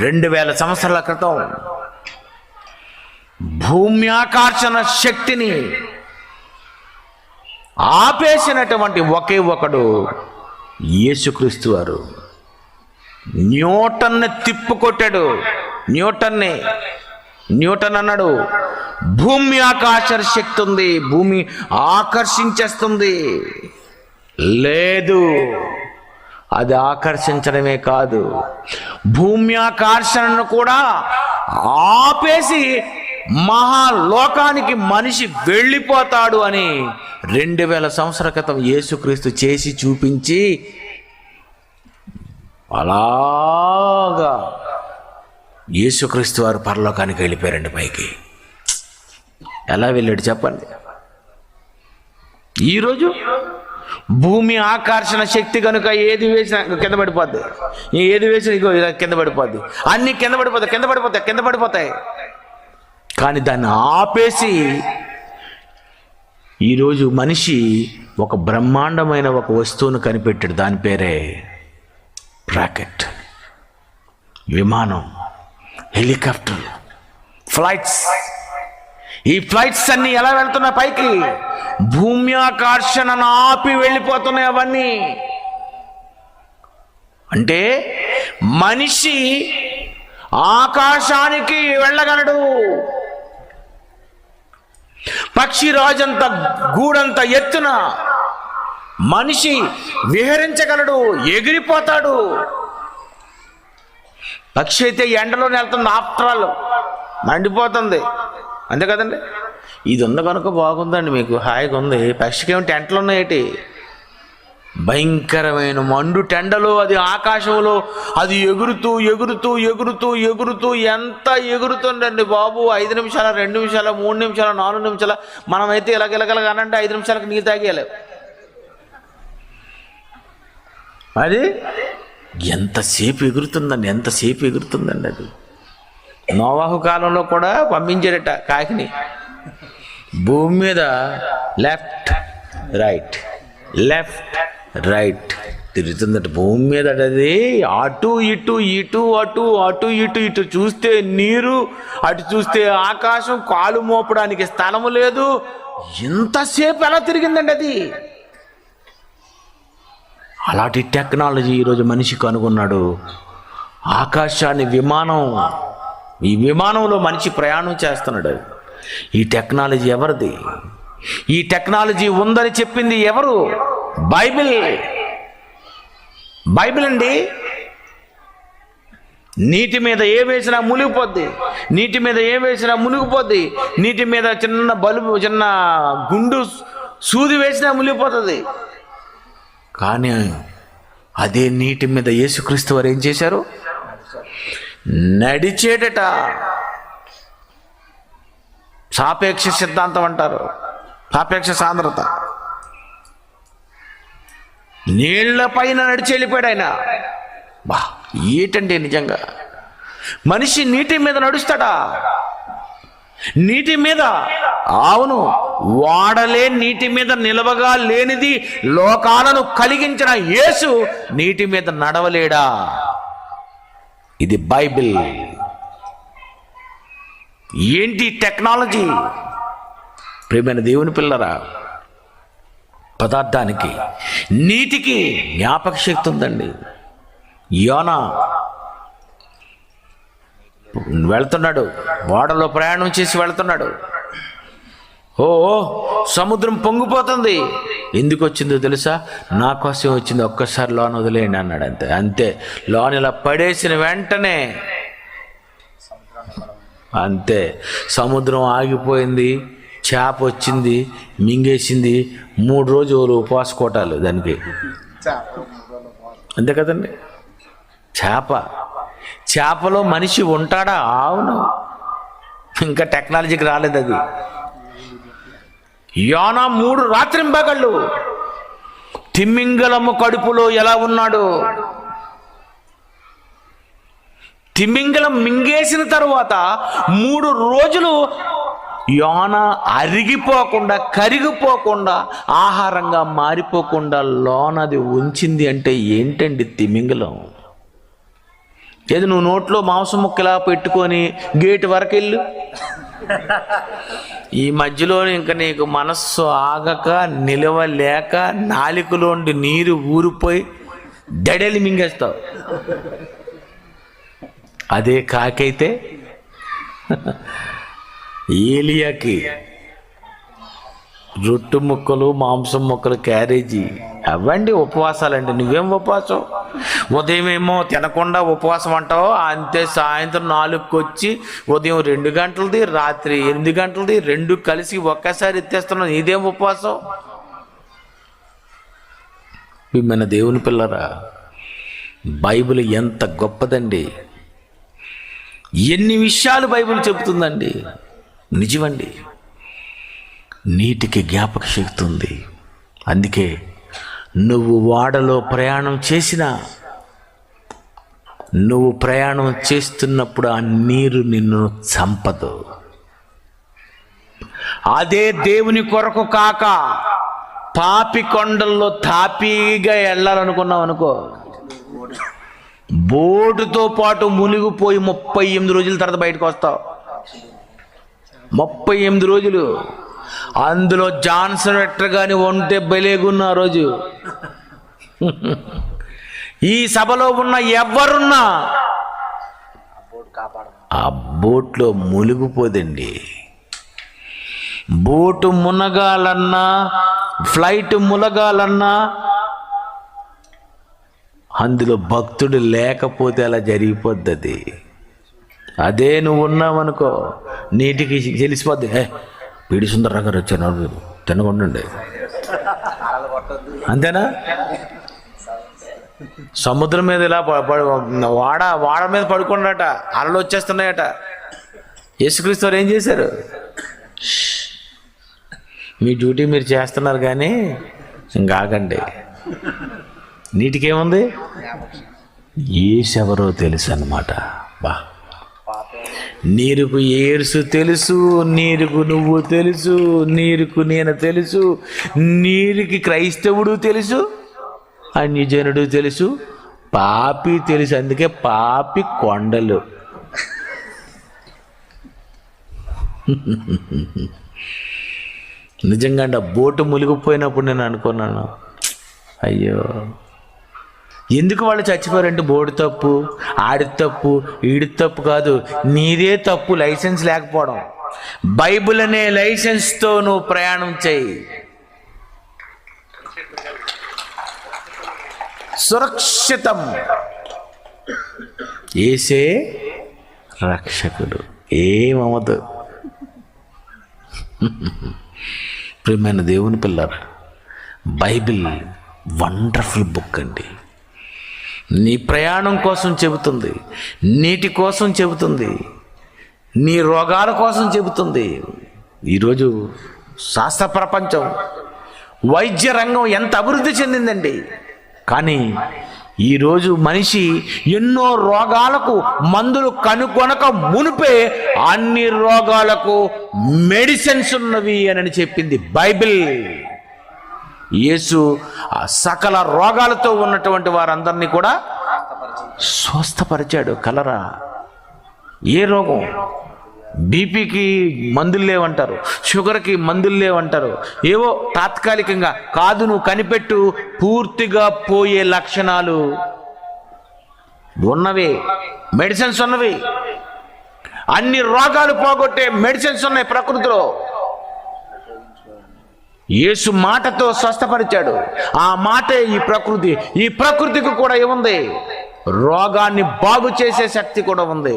2000 సంవత్సరాల క్రితం భూమి ఆకర్షణ శక్తిని ఆపేసినటువంటి ఒకే ఒకడు యేసుక్రీస్తు వారు. న్యూటన్ని తిప్పుకొట్టాడు. న్యూటన్ అన్నాడు, భూమి ఆకర్షణ శక్తి ఉంది, భూమి ఆకర్షించేస్తుంది. లేదు, అది ఆకర్షించడమే కాదు, భూమి ఆకర్షణను కూడా ఆపేసి మహాలోకానికి మనిషి వెళ్ళిపోతాడు అని 2000 సంవత్సరాల క్రితం యేసుక్రీస్తు చేసి చూపించి అలాగా యేసుక్రీస్తు వారు పరలోకానికి వెళ్ళిపోయారండి పైకి. ఎలా వెళ్ళాడు చెప్పండి? ఈరోజు భూమి ఆకర్షణ శక్తి కనుక ఏది వేసినా కింద పడిపోద్ది, ఏది వేసినా ఇగో ఇలా కింద పడిపోద్ది, అన్నీ కింద పడిపోతాయి. కానీ దాన్ని ఆపేసి ఈరోజు మనిషి ఒక బ్రహ్మాండమైన ఒక వస్తువును కనిపెట్టాడు. దాని పేరే రాకెట్, విమానం, హెలికాప్టర్, ఫ్లైట్స్. ఈ ఫ్లైట్స్ అన్ని ఎలా వెళ్తున్నాయి పైకి? భూమి ఆకర్షణను ఆపి వెళ్ళిపోతున్నాయి అవన్నీ. అంటే మనిషి ఆకాశానికి వెళ్ళగలడు, పక్షిరాజంత గూడంత ఎత్తున మనిషి విహరించగలడు, ఎగిరిపోతాడు. పక్షి అయితే ఎండలోనే వెళ్తుంది, ఆఫ్టర్ మండిపోతుంది, అంతే కదండి. ఇది ఉంది కనుక బాగుందండి, మీకు హాయిగా ఉంది. పక్షికి ఏమి టెంట్లు ఉన్నాయేటి? భయంకరమైన మండు టెండలో అది ఆకాశంలో అది ఎగురుతూ ఎంత ఎగురుతుందండి బాబు. 5 నిమిషాల, 2 నిమిషాల, 3 నిమిషాల, 4 నిమిషాల. మనమైతే ఇలాగెలగలగానంటే 5 నిమిషాలకు నీళ్ళు తాగేయాలి. అది ఎంతసేపు ఎగురుతుందండి అది. నోవాహు కాలంలో కూడా పంపించారట కాకిని. భూమి మీద లెఫ్ట్ రైట్ తిరుగుతుందట భూమి మీద. అది అటు ఇటు చూస్తే నీరు, అటు చూస్తే ఆకాశం, కాలు మోపడానికి స్థలము లేదు. ఎంతసేపు ఎలా తిరిగిందండి అది. అలాంటి టెక్నాలజీ ఈరోజు మనిషి కనుగొన్నాడు. ఆకాశాన్ని విమానం, ఈ విమానంలో మనిషి ప్రయాణం చేస్తున్నాడు. ఈ టెక్నాలజీ ఎవరిది? ఈ టెక్నాలజీ ఉందని చెప్పింది ఎవరు? బైబిల్ అండి. నీటి మీద ఏ వేసినా మునిగిపోద్ది, నీటి మీద చిన్న బల్బు, చిన్న గుండు సూది వేసినా మునిగిపోతుంది. కానీ అదే నీటి మీద యేసుక్రీస్తు వారు ఏం చేశారు? నడిచేటట. సాపేక్ష సిద్ధాంతం అంటారు, సాపేక్ష సాంద్రత. నీళ్ల పైన నడిచి వెళ్ళిపోయాడు ఆయన. బా, ఏంటండి నిజంగా మనిషి నీటి మీద నడుస్తాడా? నీటి మీద, అవును, వాడలే నీటి మీద నిలవగా లేనిది లోకాలను కలిగించిన యేసు నీటి మీద నడవలేడా? ఇది బైబిల్. ఏంటి టెక్నాలజీ? ప్రియమైన దేవుని పిల్లరా, పదార్థానికి, నీటికి జ్ఞాపక శక్తి ఉందండి. యోనా వెళ్తున్నాడు, ఓడలో ప్రయాణం చేసి వెళ్తున్నాడు. ఓ సముద్రం పొంగిపోతుంది. ఎందుకు వచ్చిందో తెలుసా? నా కోసం వచ్చింది, ఒక్కసారి లోన వదిలేయండి అన్నాడు. అంతే అంతే లోన ఇలా పడేసిన వెంటనే అంతే సముద్రం ఆగిపోయింది. చేప వచ్చింది, మింగేసింది. 3 రోజులు ఉపవాస కోటాలు దానికి. అంతే కదండి. చేపలో మనిషి ఉంటాడా? అవును, ఇంకా టెక్నాలజీకి రాలేదు అది. యోనా 3 రాత్రింబగళ్ళు తిమింగలము కడుపులో ఎలా ఉన్నాడు? తిమింగలం మింగేసిన తరువాత 3 రోజులు యోనా అరిగిపోకుండా, కరిగిపోకుండా, ఆహారంగా మారిపోకుండా లోనది ఉంచింది. అంటే ఏంటండి తిమింగలం? ఏది నువ్వు నోట్లో మాంసం ముక్కలా పెట్టుకొని గేటు వరకు వెళ్ళు. ఈ మధ్యలో ఇంకా నీకు మనస్సు ఆగక, నిలవలేక, నాలికలోండి నీరు ఊరిపోయి దడేలి మింగేస్తావు. అదే కాకైతే ఏలియాకి రొట్టు ముక్కలు, మాంసం ముక్కలు క్యారేజీ అవ్వండి ఉపవాసాలండి. నువ్వేం ఉపవాసం? ఉదయం ఏమో తినకుండా ఉపవాసం అంటావు, అంతే సాయంత్రం 4కి వచ్చి ఉదయం 2 గంటలది, రాత్రి 8 గంటలది 2 కలిసి ఒక్కసారి ఎత్తేస్తున్నావు. ఇదేం ఉపవాసం? మన దేవుని పిల్లరా, బైబిల్ ఎంత గొప్పదండి. ఎన్ని విషయాలు బైబిల్ చెబుతుందండి. నిజమండి. నీటికి జ్ఞాపక శక్తి ఉంది. అందుకే నువ్వు ఓడలో ప్రయాణం చేసినా, నువ్వు ప్రయాణం చేస్తున్నప్పుడు ఆ నీరు నిన్ను చంపదు. అదే దేవుని కొరకు కాక పాపి కొండల్లో తాపీగా వెళ్ళాలనుకున్నావు అనుకో, బోటుతో పాటు మునిగిపోయి 38 రోజుల తర్వాత బయటకు వస్తావు. 38 రోజులు. అందులో జాన్సన్ వెట్టర్ కానీ ఉంటే బలేగున్న ఆ రోజు. ఈ సభలో ఉన్న ఎవరున్నా ఆ బోట్లో మునిగిపోదండి. బోటు మునగాలన్నా, ఫ్లైట్ మునగాలన్నా అందులో భక్తుడు లేకపోతే అలా జరిగిపోద్ది. అదే నువ్వు ఉన్నావనుకో నీటికి తెలిసిపోద్ది. పీడి సుందరరావు గారు వచ్చారు, తినకుండా. అంతేనా? సముద్రం మీద ఇలా వాడ మీద పడుకున్నాడట, అలలు వచ్చేస్తున్నాయట. యేసుక్రీస్తు వారు ఏం చేశారు? మీ డ్యూటీ మీరు చేస్తున్నారు కానీ ఇంకా ఆగండి. నీటికేముంది? ఏసెవరో తెలుసు అన్నమాట. బా, నీరుకు ఏర్సు తెలుసు, నీరుకు నువ్వు తెలుసు, నీరుకు నేను తెలుసు, నీరుకి క్రైస్తవుడు తెలుసు, అన్యజనుడు తెలుసు, పాపి తెలుసు. అందుకే పాపి కొండలు. నిజంగా అండి, బోటు మునిగిపోయినప్పుడు నేను అనుకున్నాను, అయ్యో ఎందుకు వాళ్ళు చచ్చిపోయారంటే బోర్డు తప్పు, ఆడి తప్పు, ఈడి తప్పు కాదు, నీదే తప్పు. లైసెన్స్ లేకపోవడం. బైబిల్ అనే లైసెన్స్తో నువ్వు ప్రయాణం చేయి. సురక్షితం. యేసే రక్షకుడు, ఏమవదు. ప్రియమైన దేవుని పిల్లరా, బైబిల్ వండర్ఫుల్ బుక్ అండి. నీ ప్రయాణం కోసం చెబుతుంది, నీటి కోసం చెబుతుంది, నీ రోగాల కోసం చెబుతుంది. ఈరోజు శాస్త్ర ప్రపంచం, వైద్య రంగం ఎంత అభివృద్ధి చెందిందండి. కానీ ఈరోజు మనిషి ఎన్నో రోగాలకు మందులు కనుగొనక మునిపే అన్ని రోగాలకు మెడిసిన్స్ ఉన్నవి అని చెప్పింది బైబిల్. యేసు సకల రోగాలతో ఉన్నటువంటి వారందరినీ కూడా స్వస్థపరిచాడు. కలరా? ఏ రోగం? బీపీకి మందులు లేవంటారు, షుగర్కి మందులు లేవంటారు. ఏవో తాత్కాలికంగా కాదు, నువ్వు కనిపెట్టు, పూర్తిగా పోయే లక్షణాలు ఉన్నవి, మెడిసిన్స్ ఉన్నవి. అన్ని రోగాలు పోగొట్టే మెడిసిన్స్ ఉన్నాయి ప్రకృతిలో. యేసు మాటతో స్వస్థపరిచాడు. ఆ మాటే ఈ ప్రకృతి. ఈ ప్రకృతికి కూడా ఏముంది? రోగాన్ని బాగు చేసే శక్తి కూడా ఉంది.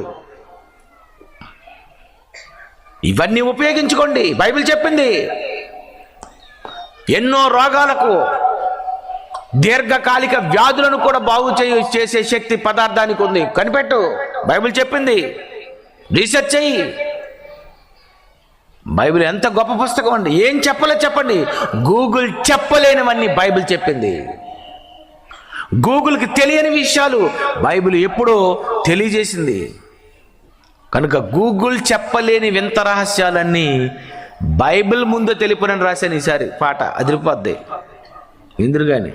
ఇవన్నీ ఉపయోగించుకోండి. బైబిల్ చెప్పింది ఎన్నో రోగాలకు, దీర్ఘకాలిక వ్యాధులను కూడా బాగు చేసే శక్తి పదార్థానికి ఉంది. కనిపెట్టు, బైబిల్ చెప్పింది. రీసెర్చ్ చెయ్యి. బైబిల్ ఎంత గొప్ప పుస్తకం అండి. ఏం చెప్పలే చెప్పండి, గూగుల్ చెప్పలేనివన్నీ బైబిల్ చెప్పింది. గూగుల్కి తెలియని విషయాలు బైబిల్ ఎప్పుడో తెలియజేసింది. కనుక గూగుల్ చెప్పలేని వింత రహస్యాలన్నీ బైబిల్ ముందు తెలిపనని రాశాను. ఈసారి పాట అదిరిపోద్ది. ఇంద్రుగాని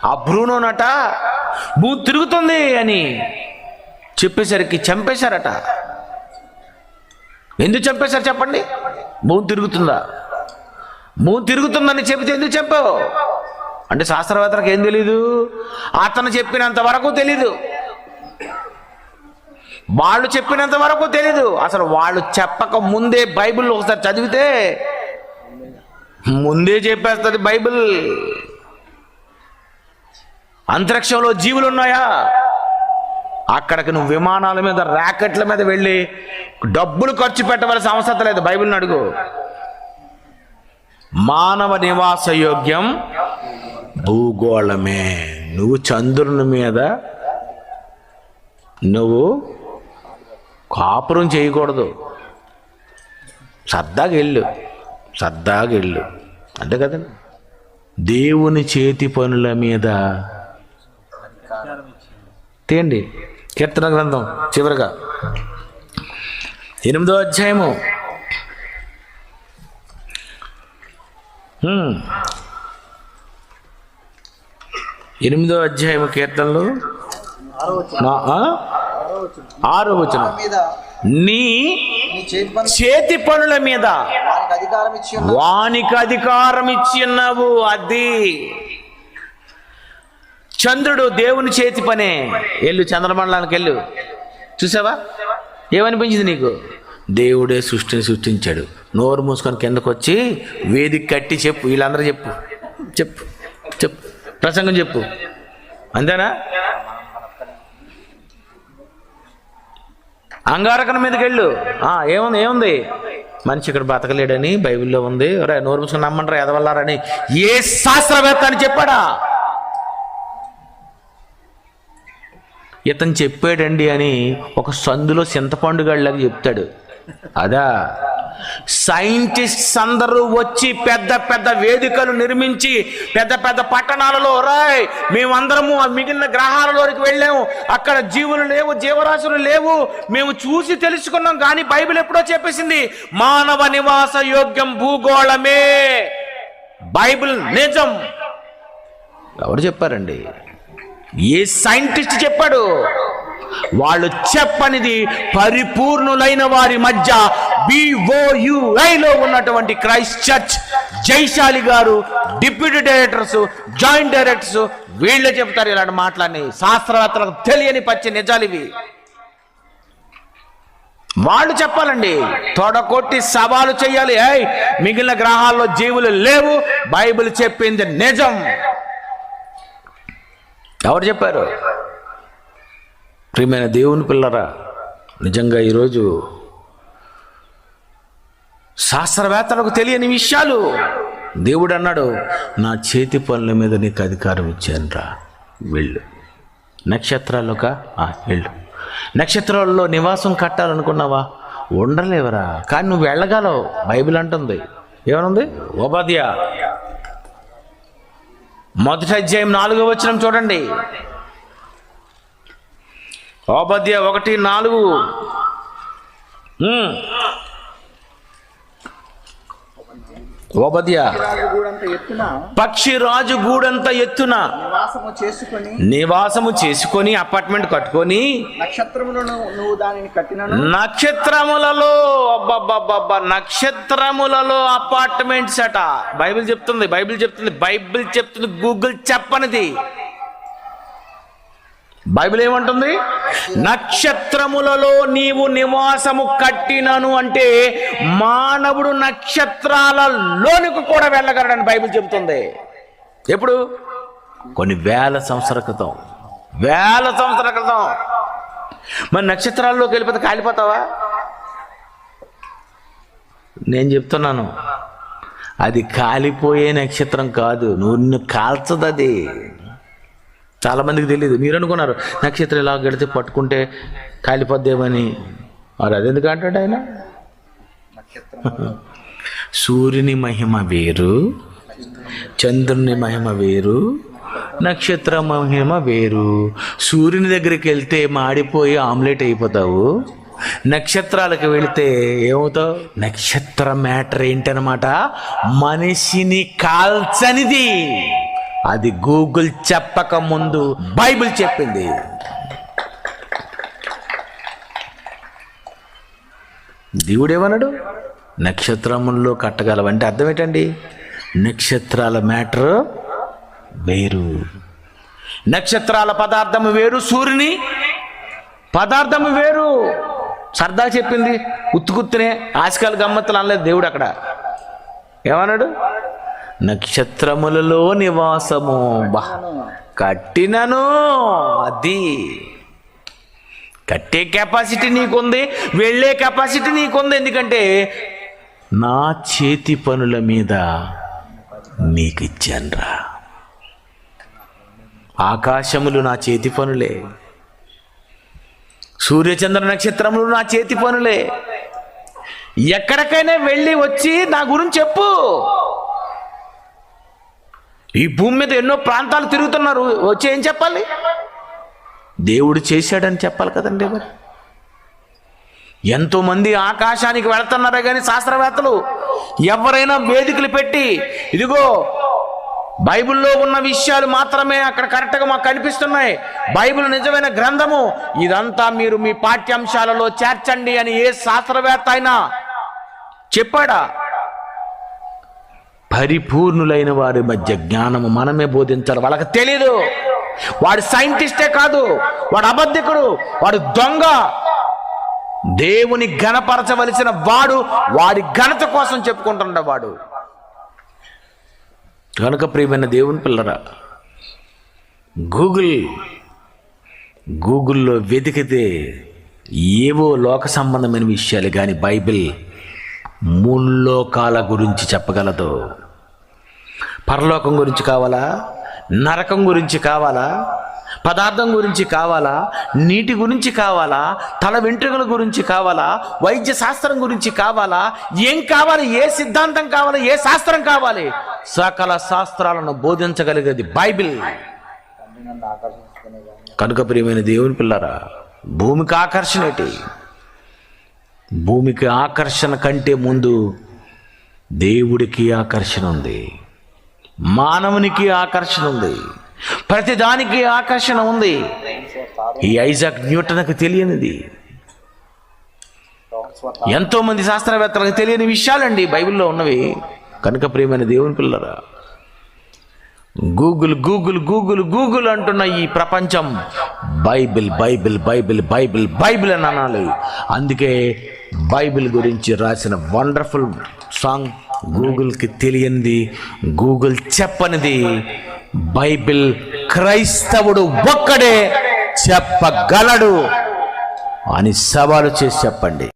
ఆ బ్రూనోనట భూమి తిరుగుతుంది అని చెప్పేసరికి చంపేశారట. ఎందుకు చంపేశారు చెప్పండి? భూమి తిరుగుతుందా? భూమి తిరుగుతుందని చెబితే ఎందుకు చెప్పావు అంటే శాస్త్రవేత్తలకు ఏం తెలీదు, అతను చెప్పినంత వరకు తెలీదు, వాళ్ళు చెప్పినంత వరకు తెలీదు. అసలు వాళ్ళు చెప్పక ముందే బైబిల్ ఒకసారి చదివితే ముందే చెప్పేస్తుంది బైబిల్. అంతరిక్షంలో జీవులు ఉన్నాయా? అక్కడికి నువ్వు విమానాల మీద, ర్యాకెట్ల మీద వెళ్ళి డబ్బులు ఖర్చు పెట్టవలసిన అవసరం లేదు. బైబిల్ని అడుగు. మానవ నివాస యోగ్యం భూగోళమే. నువ్వు చంద్రుని మీద నువ్వు కాపురం చేయకూడదు. సరదాగా వెళ్ళు అంతే కదండి. దేవుని చేతి పనుల మీద తేండి. కీర్తన గ్రంథం చివరిగా 8వ అధ్యాయము 8వ అధ్యాయము కీర్తనలు 6వ వచనం. నీ చేతి పనుల మీద వానికి అధికారం ఇచ్చి ఉన్నావు. అది చంద్రుడు దేవుని చేతి పనే. వెళ్ళు చంద్రమండలానికి వెళ్ళు. చూసావా? ఏమనిపించింది నీకు? దేవుడే సృష్టించాడు. నోరు మూసుకొని కిందకు వచ్చి వేదిక కట్టి చెప్పు, వీళ్ళందరూ చెప్పు చెప్పు చెప్పు ప్రసంగం చెప్పు. అంతేనా? అంగారకం మీదకి వెళ్ళు. ఏముంది? మనిషి ఇక్కడ బతకలేడని బైబిల్లో ఉంది. నోరు మూసుకొని నమ్మంటారా ఎదవల్లారని ఏ శాస్త్రవేత్త అని చెప్పాడా? ఇతను చెప్పాడండి అని ఒక సందులో చింతపండుగాళ్ళకి చెప్తాడు. అదా సైంటిస్ట్స్ అందరూ వచ్చి పెద్ద పెద్ద వేదికలు నిర్మించి పెద్ద పెద్ద పట్టణాలలో మేమందరము మిగిలిన గ్రహాలలోకి వెళ్ళాము, అక్కడ జీవులు లేవు, జీవరాశులు లేవు, మేము చూసి తెలుసుకున్నాం. కానీ బైబిల్ ఎప్పుడో చెప్పేసింది మానవ నివాస యోగ్యం భూగోళమే. బైబిల్ నిజం. ఎవరు చెప్పారండి? ఏ సైంటిస్ట్ చెప్పాడు? వాళ్ళు చెప్పనిది పరిపూర్ణులైన వారి మధ్య BOUIలో ఉన్నటువంటి క్రైస్ట్ చర్చ్ జైశాలి గారు, డిప్యూటీ డైరెక్టర్స్, జాయింట్ డైరెక్టర్స్ వీళ్ళే చెప్తారు ఇలాంటి మాటలని. శాస్త్రవేత్తలకు తెలియని పచ్చి నిజాలు ఇవి. వాళ్ళు చెప్పాలండి. తొడకొట్టి సవాలు చేయాలి. మిగిలిన గ్రహాల్లో జీవులు లేవు, బైబిల్ చెప్పింది నిజం. ఎవరు చెప్పారు? ప్రియమైన దేవుని పిల్లరా, నిజంగా ఈరోజు శాస్త్రవేత్తలకు తెలియని విషయాలు దేవుడు అన్నాడు, నా చేతి పనుల మీద నీకు అధికారం ఇచ్చానురా, వెళ్ళు. నక్షత్రాల్లోక వెళ్ళు. నక్షత్రాల్లో నివాసం కట్టాలనుకున్నావా? ఉండలేవరా, కానీ నువ్వు వెళ్ళగలవు. బైబిల్ అంటుంది. ఏమనుంది? ఓబద్య 1వ అధ్యాయం 4వ వచనం చూడండి. ఓబద్య 1:4. ఓబద్యా రాజు గూడంత ఎత్తున పక్షిరాజు గూడంత ఎత్తున నివాసము చేసుకొని అపార్ట్మెంట్ కట్టుకొని నక్షత్రములను నువ్వు దానిని కట్టినను నక్షత్రములలో అబ్బబ్బబ్బబ్బ నక్షత్రములలో అపార్ట్మెంట్స్ అట. బైబిల్ చెప్తుంది గూగుల్ చెప్పనిది. బైబిల్ ఏమంటుంది? నక్షత్రములలో నీవు నివాసము కట్టినను అంటే మానవుడు నక్షత్రాలలోనికి కూడా వెళ్ళగలడని బైబిల్ చెబుతుంది. ఎప్పుడు? కొన్ని వేల సంవత్సరాల క్రితం. మరి నక్షత్రాల్లోకి వెళ్ళిపోతే కాలిపోతావా? నేను చెప్తున్నాను, అది కాలిపోయే నక్షత్రం కాదు, నువ్వు కాల్చదు అది. చాలా మందికి తెలియదు. మీరు అనుకున్నారు నక్షత్రం ఇలా గడితే పట్టుకుంటే కాలిపోద్దేమని. మరి అదెందుకు అంటాడు ఆయన? సూర్యుని మహిమ వేరు, చంద్రుని మహిమ వేరు, నక్షత్ర మహిమ వేరు. సూర్యుని దగ్గరికి వెళ్తే మాడిపోయి ఆమ్లెట్ అయిపోతావు, నక్షత్రాలకు వెళితే ఏమవుతావు? నక్షత్ర మ్యాటర్ ఏంటనమాట? మనిషిని కాల్చనిది. అది గూగుల్ చెప్పక ముందు బైబిల్ చెప్పింది. దేవుడేమన్నాడు? నక్షత్రముల్లో కట్టగలవంటే అర్థం ఏంటండి? నక్షత్రాల మ్యాటర్ వేరు, నక్షత్రాల పదార్థము వేరు, సూర్యుని పదార్థము వేరు. సరదా చెప్పింది, ఉత్తుకుత్తునే ఆశకాలు గమ్మత్తులు అనలేదు దేవుడు. అక్కడ ఏమన్నాడు? నక్షత్రములలో నివాసము కట్టినను. అది కట్టే కెపాసిటీ నీకుంది, వెళ్ళే కెపాసిటీ నీకుంది. ఎందుకంటే నా చేతి పనుల మీద నీకు ఇచ్చానురా. ఆకాశములు నా చేతి పనులే, సూర్యచంద్ర నక్షత్రములు నా చేతి పనులే. ఎక్కడికైనా వెళ్ళి వచ్చి నా గురించి చెప్పు. ఈ భూమి మీద ఎన్నో ప్రాంతాలు తిరుగుతున్నారు, వచ్చి ఏం చెప్పాలి? దేవుడు చేశాడని చెప్పాలి కదండి. మరి ఎంతోమంది ఆకాశానికి వెళ్తున్నారే కానీ శాస్త్రవేత్తలు ఎవరైనా వేదికలు పెట్టి ఇదిగో బైబిల్లో ఉన్న విషయాలు మాత్రమే అక్కడ కరెక్ట్గా మాకు కనిపిస్తున్నాయి, బైబిల్ నిజమైన గ్రంథము, ఇదంతా మీరు మీ పాఠ్యాంశాలలో చేర్చండి అని ఏ శాస్త్రవేత్త అయినా చెప్పాడా? పరిపూర్ణులైన వారి మధ్య జ్ఞానము మనమే బోధించాలి. వాళ్ళకి తెలీదు. వాడు సైంటిస్టే కాదు, వాడు అబద్ధికుడు, వాడు దొంగ. దేవుని ఘనపరచవలసిన వాడు వాడి ఘనత కోసం చెప్పుకుంటున్నాడు వాడు. కనుక ప్రియమైన దేవుని పిల్లరా, గూగుల్లో వెతికితే ఏవో లోక సంబంధమైన విషయాలు కానీ బైబిల్ ముల్లోకాల గురించి చెప్పగలదు. పరలోకం గురించి కావాలా, నరకం గురించి కావాలా, పదార్థం గురించి కావాలా, నీటి గురించి కావాలా, తల వెంట్రుకల గురించి కావాలా, వైద్య శాస్త్రం గురించి కావాలా, ఏం కావాలి? ఏ సిద్ధాంతం కావాలి? ఏ శాస్త్రం కావాలి? సకల శాస్త్రాలను బోధించగలిగేది బైబిల్. కనుక ప్రియమైన దేవుని పిల్లరా, భూమికి ఆకర్షణ ఏంటి? భూమికి ఆకర్షణ కంటే ముందు దేవుడికి ఆకర్షణ ఉంది, మానవునికి ఆకర్షణ ఉంది, ప్రతిదానికి ఆకర్షణ ఉంది. ఈ ఐజాక్ న్యూటన్కి తెలియనిది, ఎంతో మంది శాస్త్రవేత్తలకు తెలియని విషయాలండి బైబిల్లో ఉన్నవి. కనుక ప్రియమైన దేవుని పిల్లరా, గూగుల్ గూగుల్ గూగుల్ గూగుల్ అంటున్న ఈ ప్రపంచం Bible Bible Bible Bible Bible అని అనాలి. అందుకే బైబిల్ గురించి రాసిన వండర్ఫుల్ సాంగ్ గూగుల్కి తెలియనిది, గూగుల్ చెప్పనిది బైబిల్ క్రైస్తవుడు ఒక్కడే చెప్పగలడు అని సవాలు చేసి చెప్పండి.